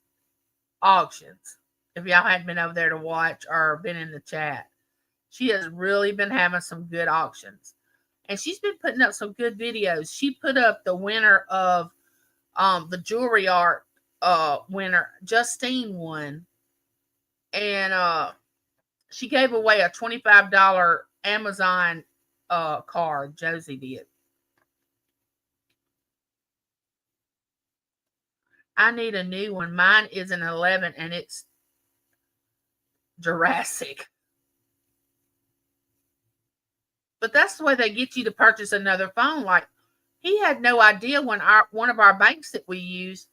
auctions. If y'all hadn't been over there to watch or been in the chat, she has really been having some good auctions. And she's been putting up some good videos. She put up the winner of the jewelry art winner, Justine won. And she gave away a $25 Amazon card. Josie did. I need a new one. Mine is an 11 and it's Jurassic. But that's the way they get you to purchase another phone. Like, he had no idea when one of our banks that we use,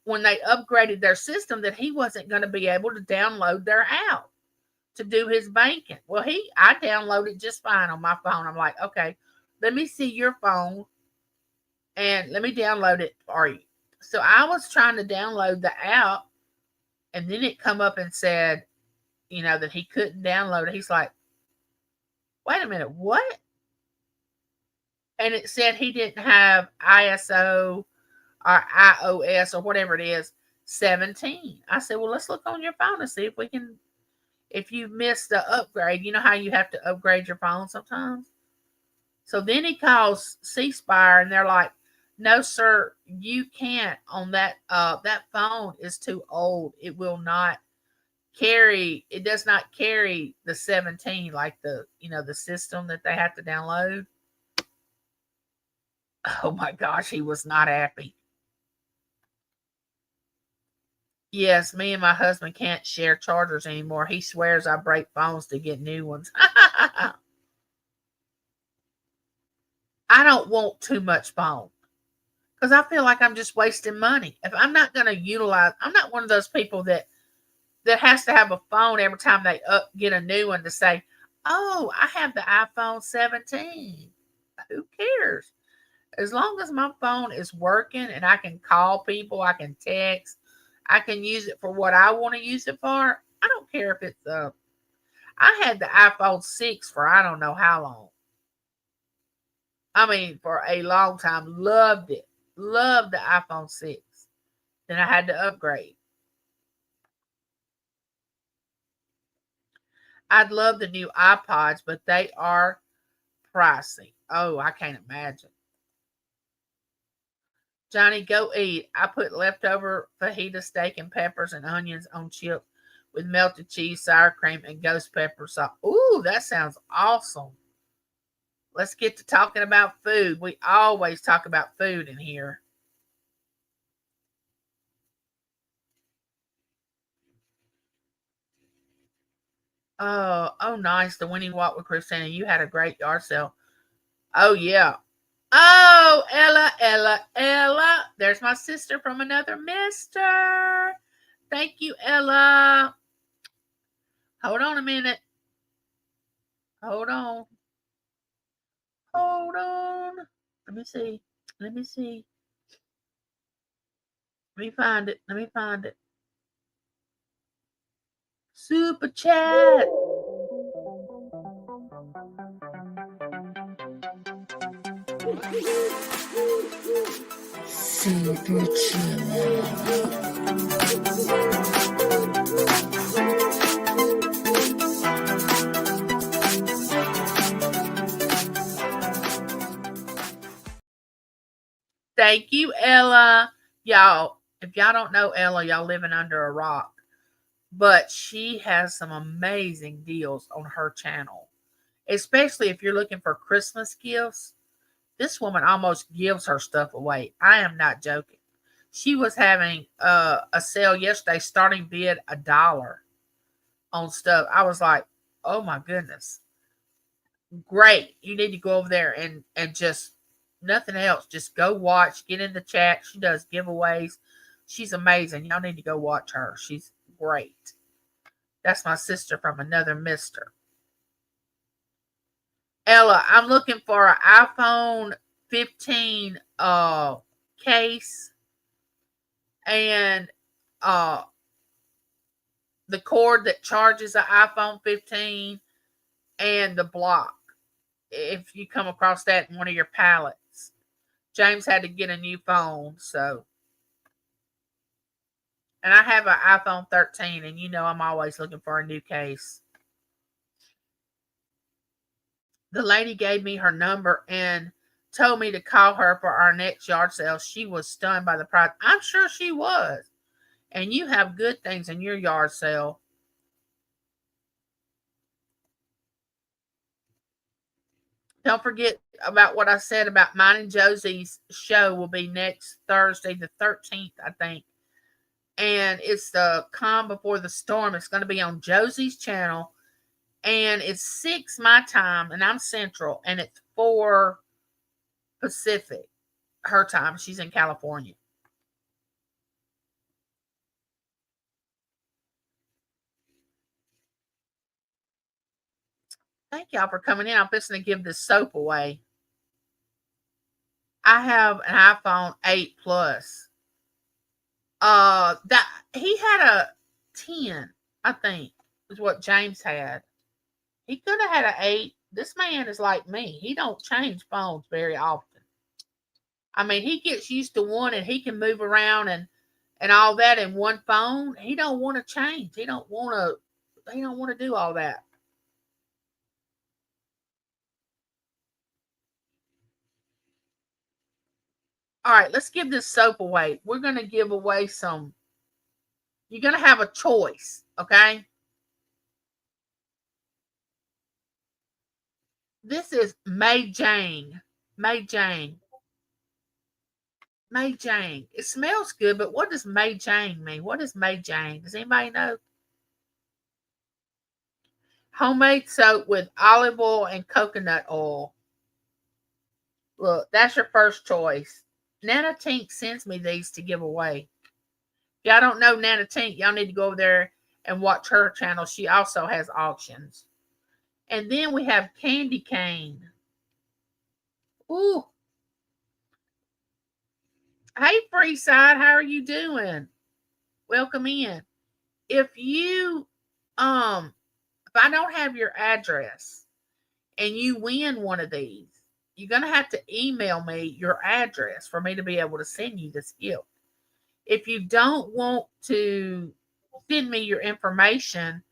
when they upgraded their system, that he wasn't going to be able to download their app to do his banking. Well, I downloaded just fine on my phone. I'm like, okay, let me see your phone and let me download it for you. So I was trying to download the app, and then it come up and said, that he couldn't download it. He's like, wait a minute, what? And it said he didn't have ISO or iOS or whatever it is, 17. I said, well, let's look on your phone and see if you missed the upgrade. You know how you have to upgrade your phone sometimes? So then he calls C Spire, and they're like, no, sir, you can't on that. That phone is too old. It will not it does not carry the 17 like the system that they have to download. Oh my gosh, he was not happy. Yes, me and my husband can't share chargers anymore. He swears I break phones to get new ones. I don't want too much phone because I feel like I'm just wasting money. If I'm not going to utilize, I'm not one of those people that has to have a phone every time they get a new one to say, "Oh, I have the iPhone 17." Who cares? As long as my phone is working and I can call people, I can text, I can use it for what I want to use it for. I don't care if it's I had the iPhone 6 for I don't know how long. I mean, for a long time. Loved it. Loved the iPhone 6. Then I had to upgrade. I'd love the new iPods, but they are pricey. Oh, I can't imagine. Johnny, go eat. I put leftover fajita steak and peppers and onions on chips with melted cheese, sour cream, and ghost pepper sauce. Ooh, that sounds awesome. Let's get to talking about food. We always talk about food in here. Oh, nice. The winning walk with Christina. You had a great yard sale. Oh, yeah. Oh, Ella. There's my sister from another mister. Thank you, Ella. Hold on a minute. Hold on. Hold on. Let me see. Let me see. Let me find it. Let me find it. Super chat. Super chat. Thank you, Ella. Y'all, if y'all don't know Ella, y'all living under a rock. But she has some amazing deals on her channel. Especially if you're looking for Christmas gifts. This woman almost gives her stuff away. I am not joking. She was having a sale yesterday, starting bid $1 on stuff. I was like, oh my goodness. Great. You need to go over there and just nothing else. Just go watch, get in the chat. She does giveaways. She's amazing. Y'all need to go watch her. She's great. That's my sister from another mister. Ella, I'm looking for an iPhone 15 case and the cord that charges the iPhone 15 and the block. If you come across that in one of your pallets. James had to get a new phone, so. And I have an iPhone 13, and I'm always looking for a new case. The lady gave me her number and told me to call her for our next yard sale. She was stunned by the price. I'm sure she was. And you have good things in your yard sale. Don't forget about what I said about mine and Josie's show will be next Thursday, the 13th, I think. And it's the Calm Before the Storm. It's going to be on Josie's channel. And it's 6 my time, and I'm Central, and it's 4 Pacific, her time. She's in California. Thank y'all for coming in. I'm fixing to give this soap away. I have an iPhone 8 Plus. That he had a 10, I think, is what James had. He could have had an 8. This man is like me. He don't change phones very often. I mean, he gets used to one and he can move around and all that in one phone. He don't want to change. He don't want to do all that. All right, let's give this soap away. We're going to give away some. You're going to have a choice, Okay. This is May Jane. May Jane. May Jane. It smells good, but what does May Jane mean? What is May Jane? Does anybody know? Homemade soap with olive oil and coconut oil. Look, that's your first choice. Nana Tink sends me these to give away. If y'all don't know Nana Tink, y'all need to go over there and watch her channel. She also has auctions. And then we have Candy Cane. Ooh. Hey, Freeside, how are you doing? Welcome in. If I don't have your address and you win one of these, you're going to have to email me your address for me to be able to send you this gift. If you don't want to send me your information,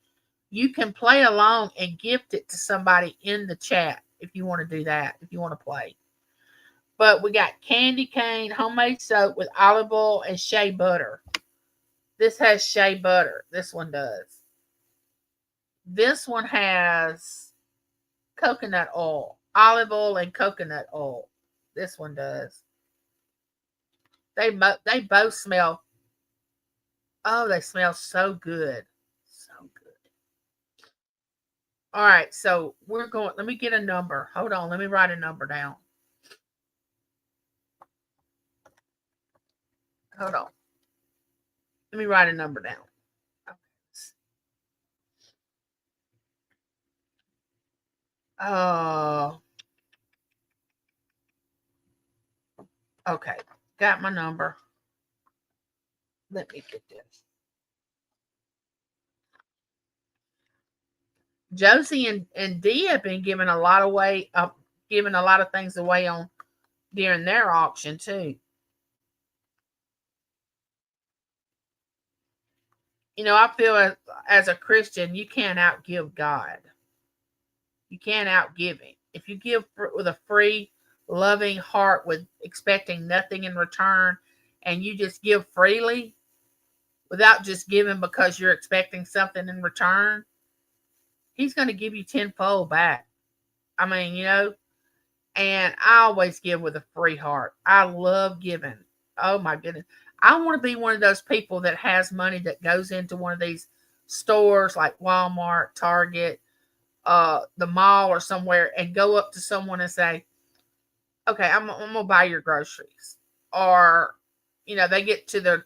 you can play along and gift it to somebody in the chat if you want to do that, if you want to play. But we got Candy Cane homemade soap with olive oil and shea butter. This has shea butter. This one does. This one has coconut oil, olive oil, and coconut oil. This one does. They both smell. Oh, they smell so good. So good. All right, so we're going. Let me get a number. Hold on. Let me write a number down. Hold on. Let me write a number down. Oh. Okay. Got my number. Let me get this. Josie and Dee have been giving a lot of things away on during their auction too. You know, I feel as a Christian, you can't outgive God. You can't outgive Him. If you give with a free, loving heart, with expecting nothing in return, and you just give freely, without just giving because you're expecting something in return, He's going to give you tenfold back. I mean, you know, and I always give with a free heart. I love giving. Oh my goodness. I want to be one of those people that has money that goes into one of these stores like Walmart, Target, the mall or somewhere, and go up to someone and say, okay, I'm going to buy your groceries. Or, you know, they get to the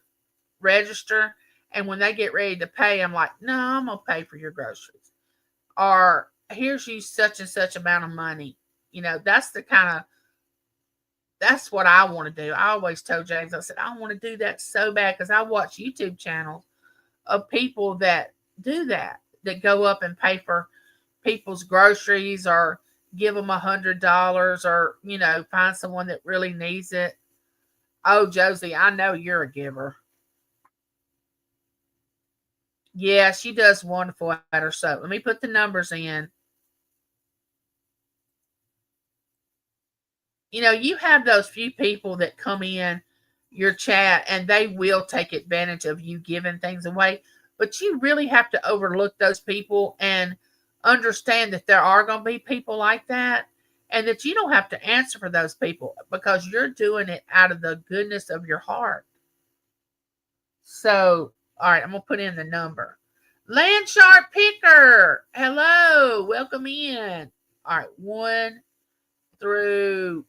register, and when they get ready to pay, I'm like, no, I'm going to pay for your groceries. Or here's you such and such amount of money. You know, that's what I want to do. I always told James, I said, I want to do that so bad because I watch YouTube channels of people that do that go up and pay for people's groceries or give them $100 or, you know, find someone that really needs it. Oh, Josie, I know you're a giver. Yeah, she does wonderful at her soap. Let me put the numbers in. You know, you have those few people that come in your chat and they will take advantage of you giving things away, but you really have to overlook those people and understand that there are going to be people like that and that you don't have to answer for those people because you're doing it out of the goodness of your heart. So, all right, I'm going to put in the number. Landshark Picker, hello, welcome in. All right, 1 through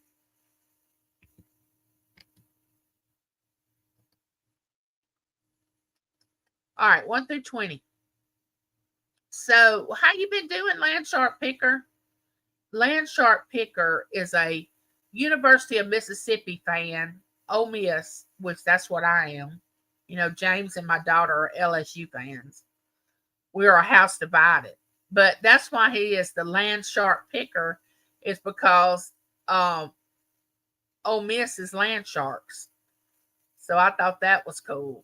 all right, 1 through 20. So, how you been doing, Landshark Picker? Landshark Picker is a University of Mississippi fan, Ole Miss, which that's what I am. You know, James and my daughter are LSU fans. We are a house divided, but that's why he is the Landshark Picker. Is because Ole Miss is land sharks. So I thought that was cool.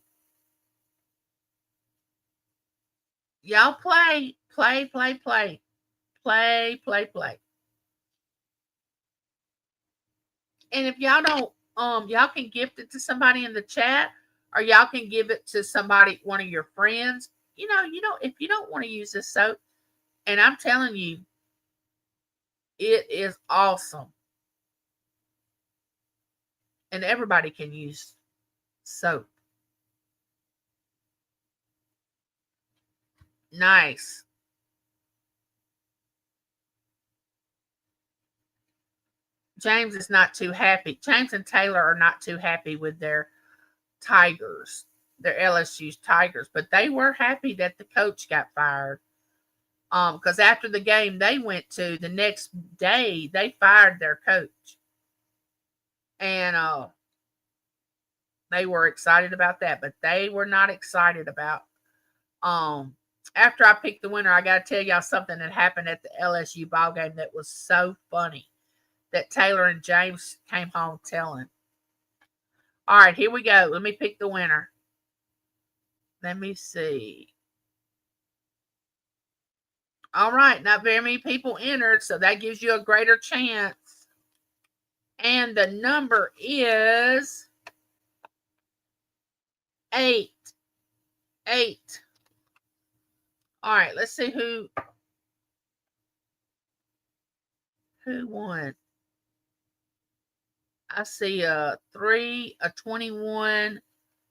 Y'all play. And if y'all don't, y'all can gift it to somebody in the chat, or y'all can give it to somebody, one of your friends, if you don't want to use this soap, and I'm telling you, it is awesome. And everybody can use soap. Nice. James is not too happy. James and Taylor are not too happy with their Tigers, their LSU's Tigers, but they were happy that the coach got fired. Because after the game they went to, the next day they fired their coach, and they were excited about that, but they were not excited about after I picked the winner. I got to tell y'all something that happened at the LSU ball game that was so funny that Taylor and James came home telling. All right, here we go. Let me pick the winner. Let me see. All right, not very many people entered, so that gives you a greater chance. And the number is 8. 8. All right, let's see who won. I see a 3, a 21,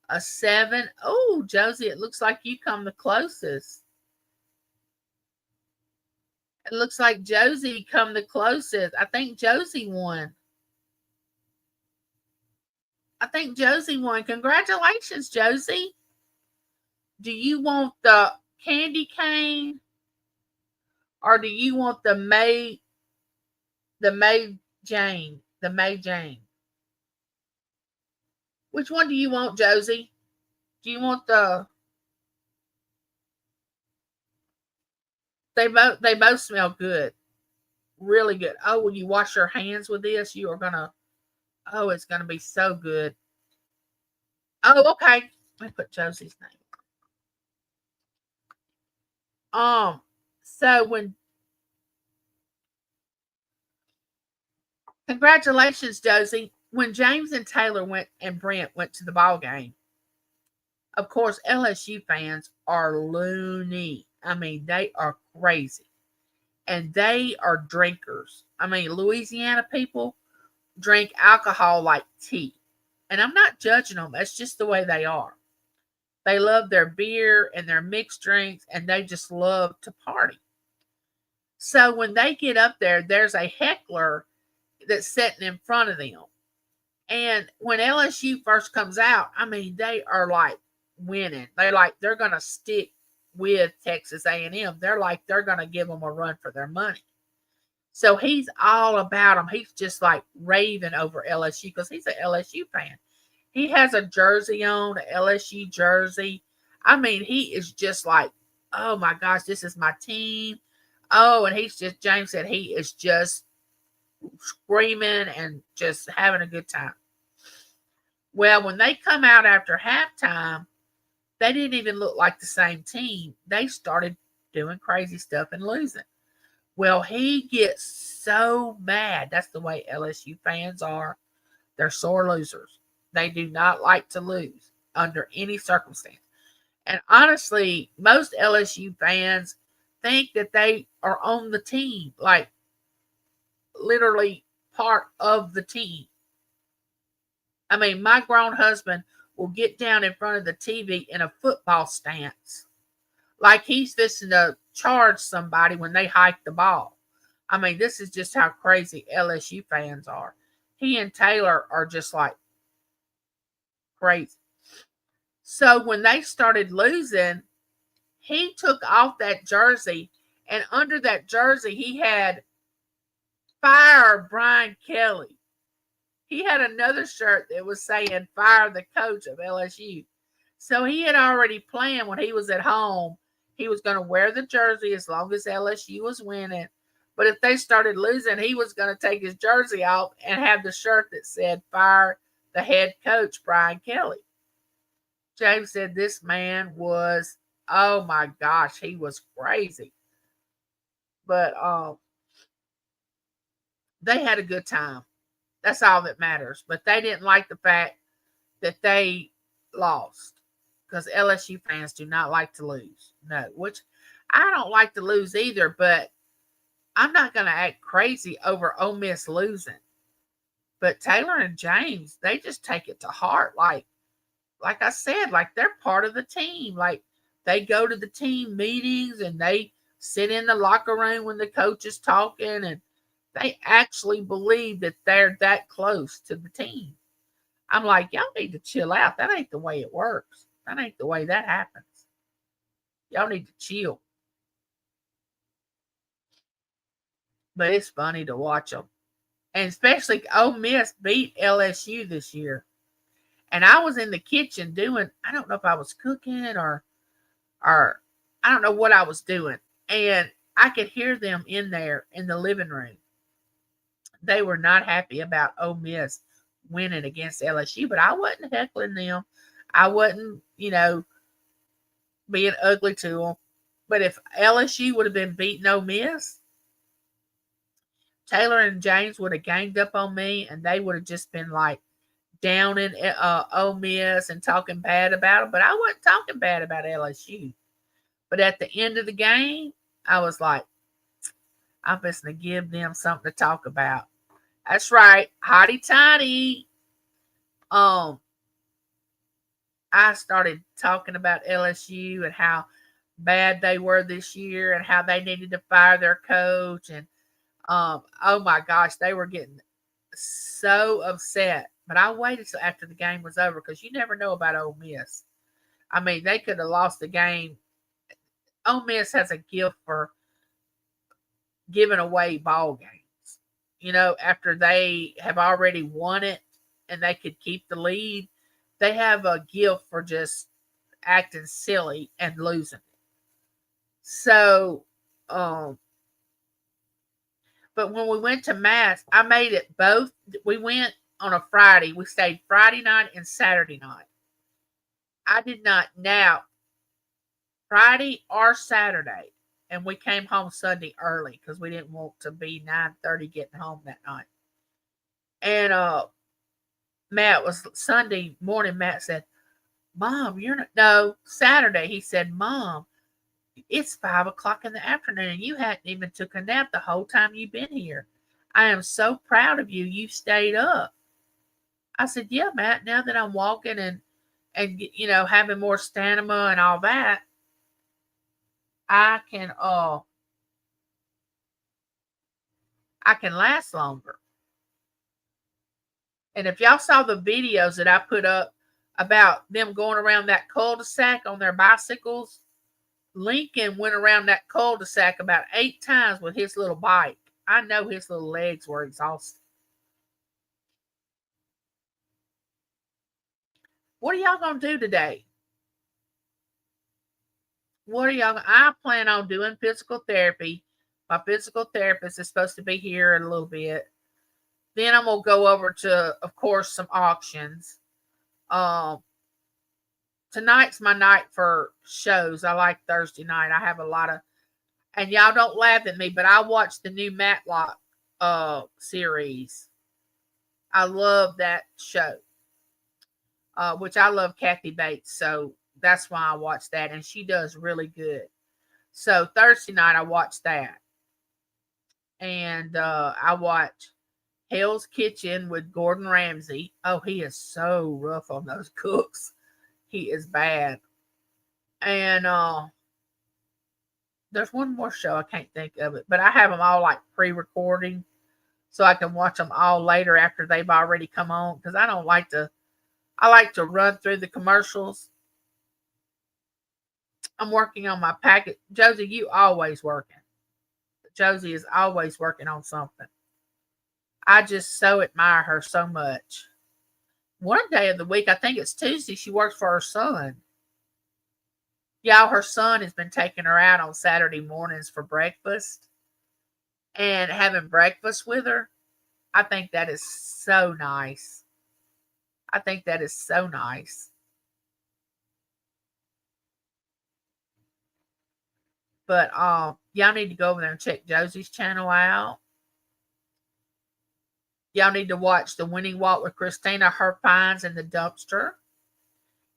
a 7. Oh, Josie, it looks like you come the closest. It looks like Josie come the closest. I think Josie won. Congratulations, Josie. Do you want the candy cane, or do you want the May Jane? The May Jane. Which one do you want, Josie? Do you want the? They both smell good, really good. Oh, when you wash your hands with this, you are gonna. Oh, it's gonna be so good. Oh, okay. Let me put Josie's name. So when congratulations, Josie. When James and Taylor and Brent went to the ball game, of course, LSU fans are loony. I mean, they are crazy. And they are drinkers. I mean, Louisiana people drink alcohol like tea. And I'm not judging them. That's just the way they are. They love their beer and their mixed drinks, and they just love to party. So when they get up there, there's a heckler that's sitting in front of them. And when LSU first comes out, I mean, they are like winning. They're going to stick with Texas A&M. They're going to give them a run for their money. So he's all about them. He's just like raving over LSU because he's an LSU fan. He has a jersey on, an LSU jersey. I mean, he is just like, oh my gosh, this is my team. Oh, and James said he is just screaming and just having a good time. Well, when they come out after halftime, they didn't even look like the same team. They started doing crazy stuff and losing. Well, he gets so mad. That's the way LSU fans are. They're sore losers. They do not like to lose under any circumstance. And honestly, most LSU fans think that they are on the team, like literally part of the team. I mean, my grown husband will get down in front of the TV in a football stance, like he's fixing to charge somebody when they hike the ball. I mean, this is just how crazy LSU fans are. He and Taylor are just like crazy. So when they started losing, he took off that jersey, and under that jersey, he had "Fire Brian Kelly." He had another shirt that was saying "Fire the coach of LSU." So he had already planned when he was at home, he was going to wear the jersey as long as LSU was winning. But if they started losing, he was going to take his jersey off and have the shirt that said "Fire the head coach, Brian Kelly." James said this man was, oh my gosh, he was crazy. But they had a good time. That's all that matters. But they didn't like the fact that they lost. because LSU fans do not like to lose. No, which I don't like to lose either, but I'm not going to act crazy over Ole Miss losing. But Taylor and James, they just take it to heart. Like I said, like they're part of the team. Like they go to the team meetings and they sit in the locker room when the coach is talking, and they actually believe that they're that close to the team. I'm like, y'all need to chill out. That ain't the way it works. That ain't the way that happens. Y'all need to chill. But it's funny to watch them. And especially Ole Miss beat LSU this year. And I was in the kitchen doing, I don't know if I was cooking or I don't know what I was doing. And I could hear them in there in the living room. They were not happy about Ole Miss winning against LSU, but I wasn't heckling them. I wasn't, being ugly to them. But if LSU would have been beating Ole Miss, Taylor and James would have ganged up on me, and they would have just been like down in Ole Miss and talking bad about them. But I wasn't talking bad about LSU. But at the end of the game, I was like, I'm just going to give them something to talk about. That's right, hotty toddy. I started talking about LSU and how bad they were this year and how they needed to fire their coach. And oh my gosh, they were getting so upset. But I waited till after the game was over because you never know about Ole Miss. I mean, they could have lost the game. Ole Miss has a gift for giving away ball games. After they have already won it and they could keep the lead, they have a gift for just acting silly and losing. So, but when we went to Mass, I made it both. We went on a Friday. We stayed Friday night and Saturday night. I did not now Friday or Saturday, and we came home Sunday early because we didn't want to be 9:30 getting home that night. And Matt was Sunday morning. Matt said, "Mom, you're not." No, Saturday. He said, "Mom, it's 5 o'clock in the afternoon, and you hadn't even took a nap the whole time you've been here. I am so proud of you. You stayed up." I said, "Yeah, Matt. Now that I'm walking and having more stamina and all that, I can I can last longer." And if y'all saw the videos that I put up about them going around that cul-de-sac on their bicycles, Lincoln went around that cul-de-sac about 8 times with his little bike. I know his little legs were exhausted. What are y'all going to do today? I plan on doing physical therapy. My physical therapist is supposed to be here in a little bit. Then I'm going to go over to, of course, some auctions. Tonight's my night for shows. I like Thursday night. I have a lot of, and y'all don't laugh at me, but I watched the new Matlock series. I love that show, which I love Kathy Bates, so that's why I watched that, and she does really good. So Thursday night I watched that, and I watched Hell's Kitchen with Gordon Ramsay. Oh, he is so rough on those cooks. He is bad. And there's one more show, I can't think of it, but I have them all like pre-recording so I can watch them all later after they've already come on, because I like to run through the commercials. I'm working on my packet. Josie, you always working. Josie is always working on something. I just so admire her so much. One day of the week, I think it's Tuesday, she works for her son. Y'all, her son has been taking her out on Saturday mornings for breakfast and having breakfast with her. I think that is so nice. I think that is so nice. But y'all need to go over there and check Josie's channel out. Y'all need to watch The Winning Walk with Christina, her finds in the dumpster.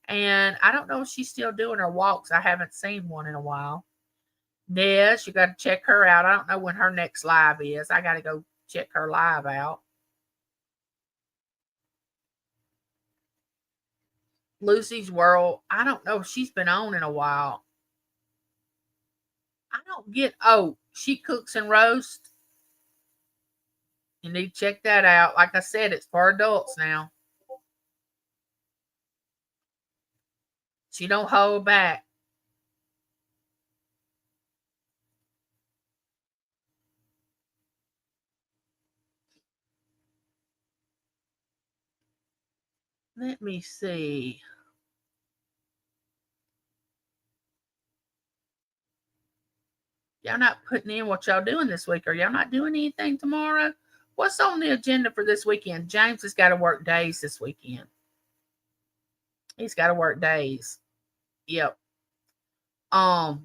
And I don't know if she's still doing her walks. I haven't seen one in a while. Nez, you got to check her out. I don't know when her next live is. I got to go check her live out. Lucy's World. I don't know if she's been on in a while. I don't get. Oh, she cooks and roasts. You need to check that out. Like I said, it's for adults now. She don't hold back. Let me see. Y'all not putting in what y'all doing this week. Are y'all not doing anything tomorrow? What's on the agenda for this weekend? James has got to work days this weekend. He's got to work days. Yep. And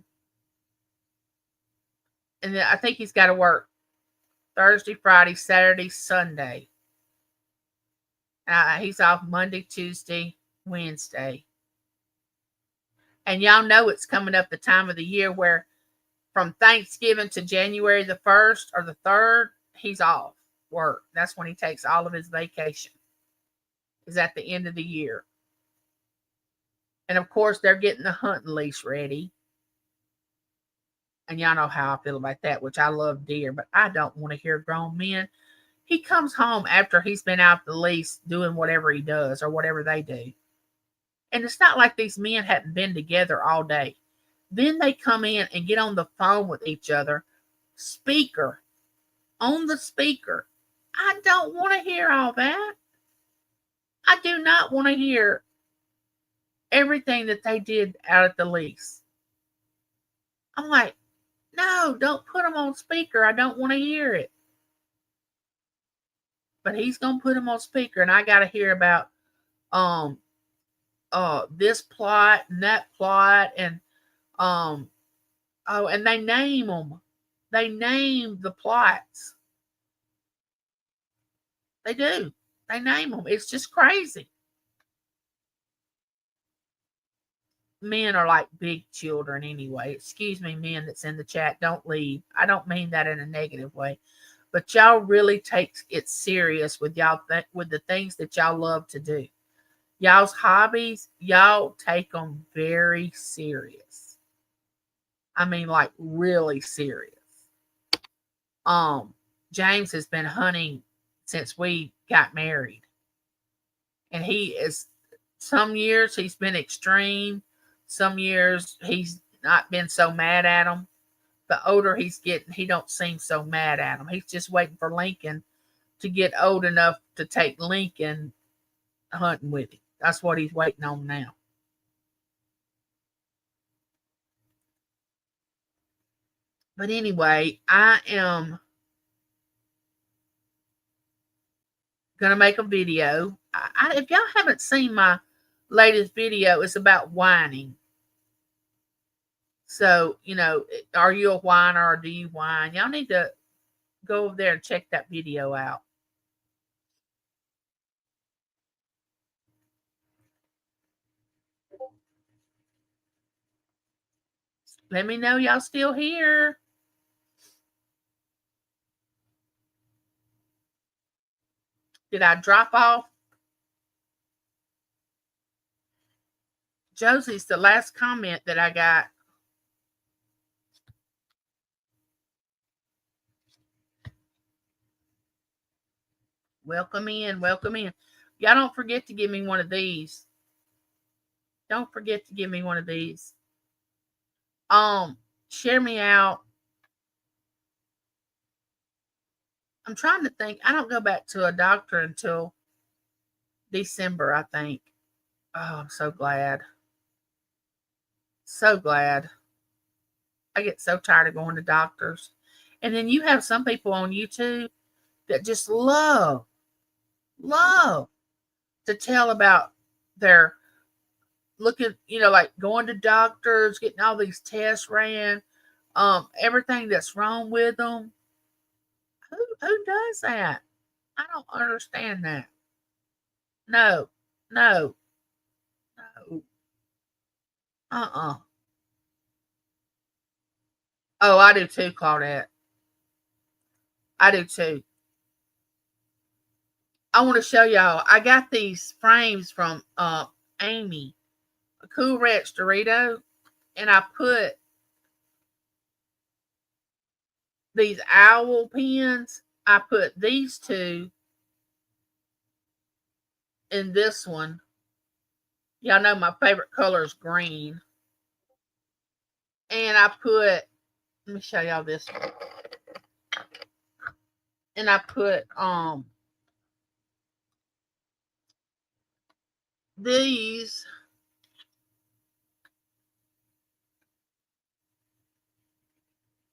then I think he's got to work Thursday, Friday, Saturday, Sunday. He's off Monday, Tuesday, Wednesday. And y'all know it's coming up the time of the year where from Thanksgiving to January the 1st or the 3rd, he's off work. That's when he takes all of his vacation. Is at the end of the year. And of course, they're getting the hunting lease ready. And y'all know how I feel about that, which I love deer, but I don't want to hear grown men. He comes home after he's been out the lease doing whatever he does or whatever they do. And it's not like these men hadn't been together all day. Then they come in and get on the phone with each other, speaker, on the speaker. I don't want to hear all that. I do not want to hear everything that they did out at the lease. I'm like, no, don't put them on speaker. I don't want to hear it. But he's gonna put them on speaker, and I got to hear about this plot and that plot, and and they name them. They name the plots. They do. They name them. It's just crazy. Men are like big children anyway. Excuse me, men that's in the chat. Don't leave. I don't mean that in a negative way. But y'all really take it serious with y'all with the things that y'all love to do. Y'all's hobbies, y'all take them very serious. I mean, like really serious. James has been hunting since we got married. And he is, some years he's been extreme. Some years he's not been so mad at them. The older he's getting, he don't seem so mad at him. He's just waiting for Lincoln to get old enough to take Lincoln hunting with him. That's what he's waiting on now. But anyway, I am going to make a video. If y'all haven't seen my latest video, it's about whining. So, are you a whiner or do you whine? Y'all need to go over there and check that video out. Let me know y'all still here. Did I drop off? Josie's the last comment that I got. Welcome in. Welcome in. Y'all don't forget to give me one of these. Don't forget to give me one of these. Share me out. I'm trying to think. I don't go back to a doctor until December, I think. Oh, I'm so glad. So glad. I get so tired of going to doctors. And then you have some people on YouTube that just love to tell about their looking, like going to doctors, getting all these tests ran, everything that's wrong with them. Who does that? I don't understand that. No. Uh-uh. Oh, I do too, Claudette. I do too. I want to show y'all. I got these frames from Amy, a Cool Ranch Dorito, and I put these owl pins. I put these two in this one. Y'all know my favorite color is green. And I put, let me show y'all this one. And I put these.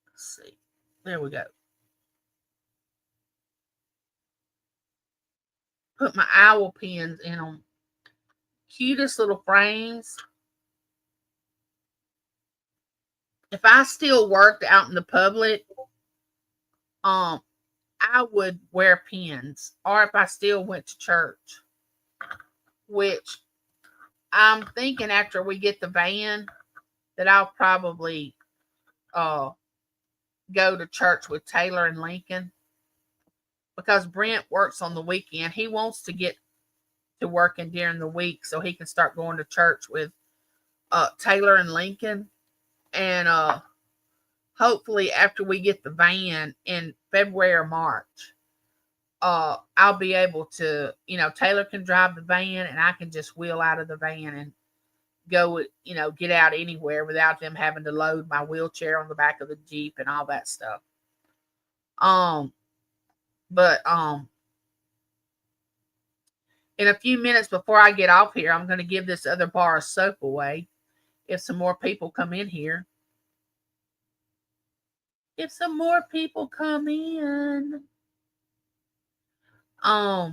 Let's see. There we go. Put my owl pins in them. Cutest little frames. If I still worked out in the public, I would wear pins. Or if I still went to church, which I'm thinking after we get the van that I'll probably go to church with Taylor and Lincoln, because Brent works on the weekend. He wants to get to working during the week so he can start going to church with Taylor and Lincoln. And hopefully after we get the van in February or March, I'll be able to, Taylor can drive the van and I can just wheel out of the van and go, get out anywhere without them having to load my wheelchair on the back of the Jeep and all that stuff. But in a few minutes before I get off here, I'm going to give this other bar of soap away if some more people come in here. If some more people come in. I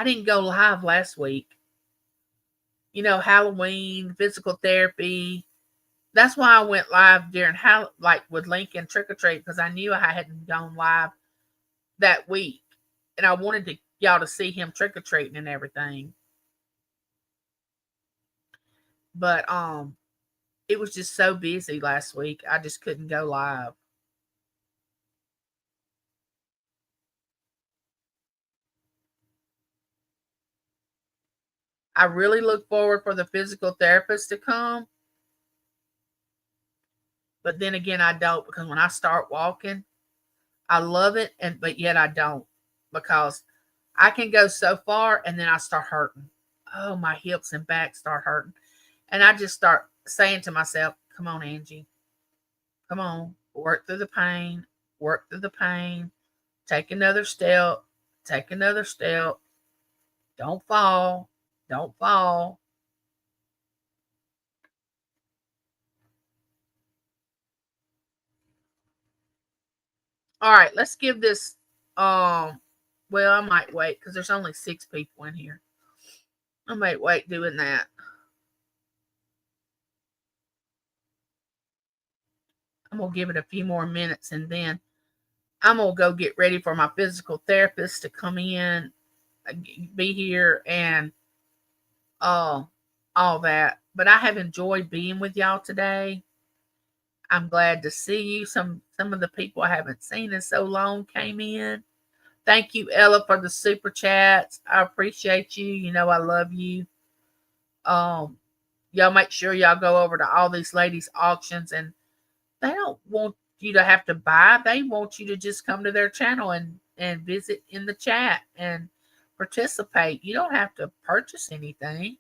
didn't go live last week. Halloween, physical therapy. That's why I went live during with Lincoln Trick or Treat, because I knew I hadn't gone live that week, and I wanted y'all to see him trick or treating and everything. But it was just so busy last week. I just couldn't go live. I really look forward for the physical therapist to come. But then again, I don't, because when I start walking, I love it, but yet I don't, because I can go so far and then I start hurting. Oh, my hips and back start hurting. And I just start saying to myself, come on, Angie. Come on. Work through the pain. Work through the pain. Take another step. Take another step. Don't fall. Don't fall. All right, let's give this well, I might wait because there's only 6 people in here. I might wait doing that. I'm going to give it a few more minutes and then I'm going to go get ready for my physical therapist to come in, be here, and all that. But I have enjoyed being with y'all today. I'm glad to see you. Some of the people I haven't seen in so long came in. Thank you, Ella, for the super chats. I appreciate you. You know I love you. Y'all make sure y'all go over to all these ladies' auctions, and they don't want you to have to buy. They want you to just come to their channel and visit in the chat and participate. You don't have to purchase anything.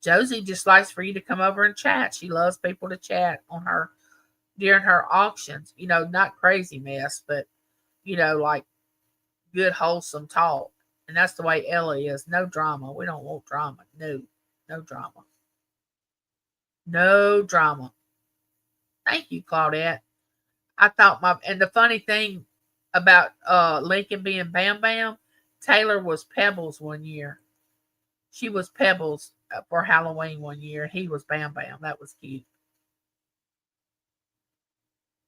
Josie just likes for you to come over and chat. She loves people to chat on her during her auctions. Not crazy mess, but like good wholesome talk. And that's the way Ella is. No drama. We don't want drama. No drama. No drama. Thank you, Claudette. I thought and the funny thing about Lincoln being Bam Bam, Taylor was Pebbles one year. She was Pebbles for Halloween one year. He was Bam Bam. That was cute.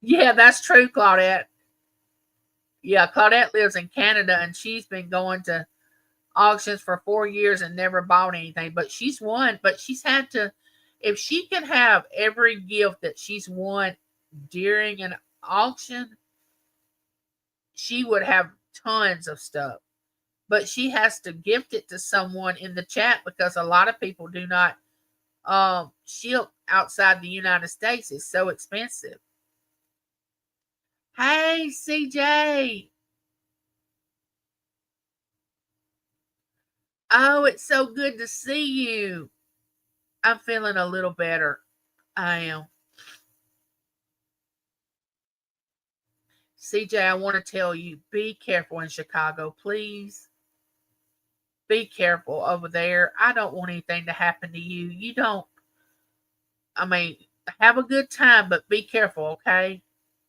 Yeah, that's true, Claudette. Yeah, Claudette lives in Canada, and she's been going to auctions for 4 years and never bought anything. But she's won. But she's had to, if she can have every gift that she's won during an auction, she would have tons of stuff. But she has to gift it to someone in the chat because a lot of people do not ship outside the United States. It's so expensive. Hey, CJ. Oh, it's so good to see you. I'm feeling a little better. I am. CJ, I want to tell you, be careful in Chicago, please. Be careful over there. I don't want anything to happen to you. You don't, I mean, have a good time, but be careful, okay?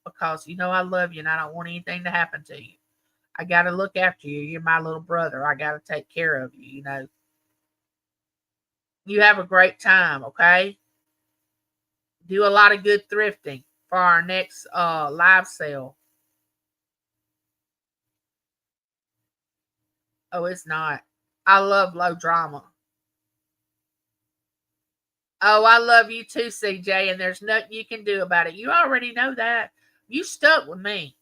Because you know I love you and I don't want anything to happen to you. I got to look after you. You're my little brother. I got to take care of you, you know. You have a great time, okay? Do a lot of good thrifting for our next live sale. Oh, it's not. I love low drama. Oh, I love you too, CJ, and there's nothing you can do about it. You already know that. You stuck with me.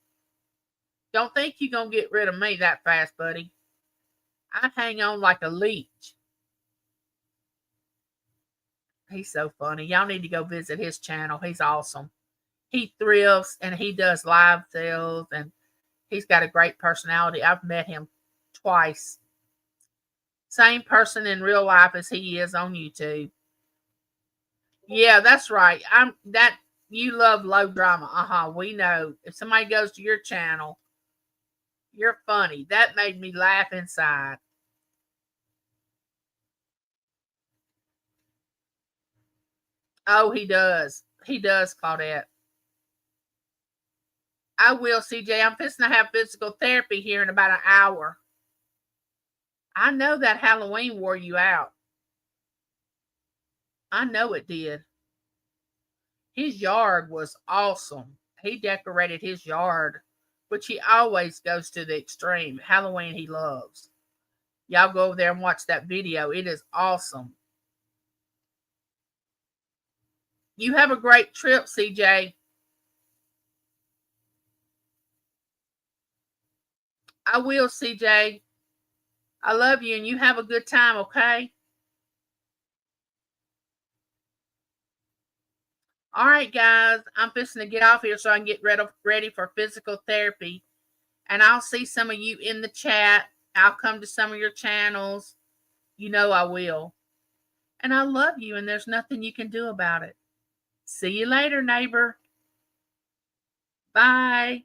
Don't think you're going to get rid of me that fast, buddy. I hang on like a leech. He's so funny. Y'all need to go visit his channel. He's awesome. He thrifts and he does live sales and he's got a great personality. I've met him twice. Same person in real life as he is on YouTube. Yeah, that's right. You love low drama. We know. If somebody goes to your channel, you're funny. That made me laugh inside. Oh, he does. He does, Claudette. I will, CJ. I'm fixing to have physical therapy here in about an hour. I know that Halloween wore you out. I know it did. His yard was awesome. He decorated his yard, which he always goes to the extreme. Halloween he loves. Y'all go over there and watch that video. It is awesome. You have a great trip, CJ. I will, CJ. I love you and you have a good time, okay? All right, guys. I'm fixing to get off here so I can get ready for physical therapy. And I'll see some of you in the chat. I'll come to some of your channels. You know I will. And I love you, and there's nothing you can do about it. See you later, neighbor. Bye.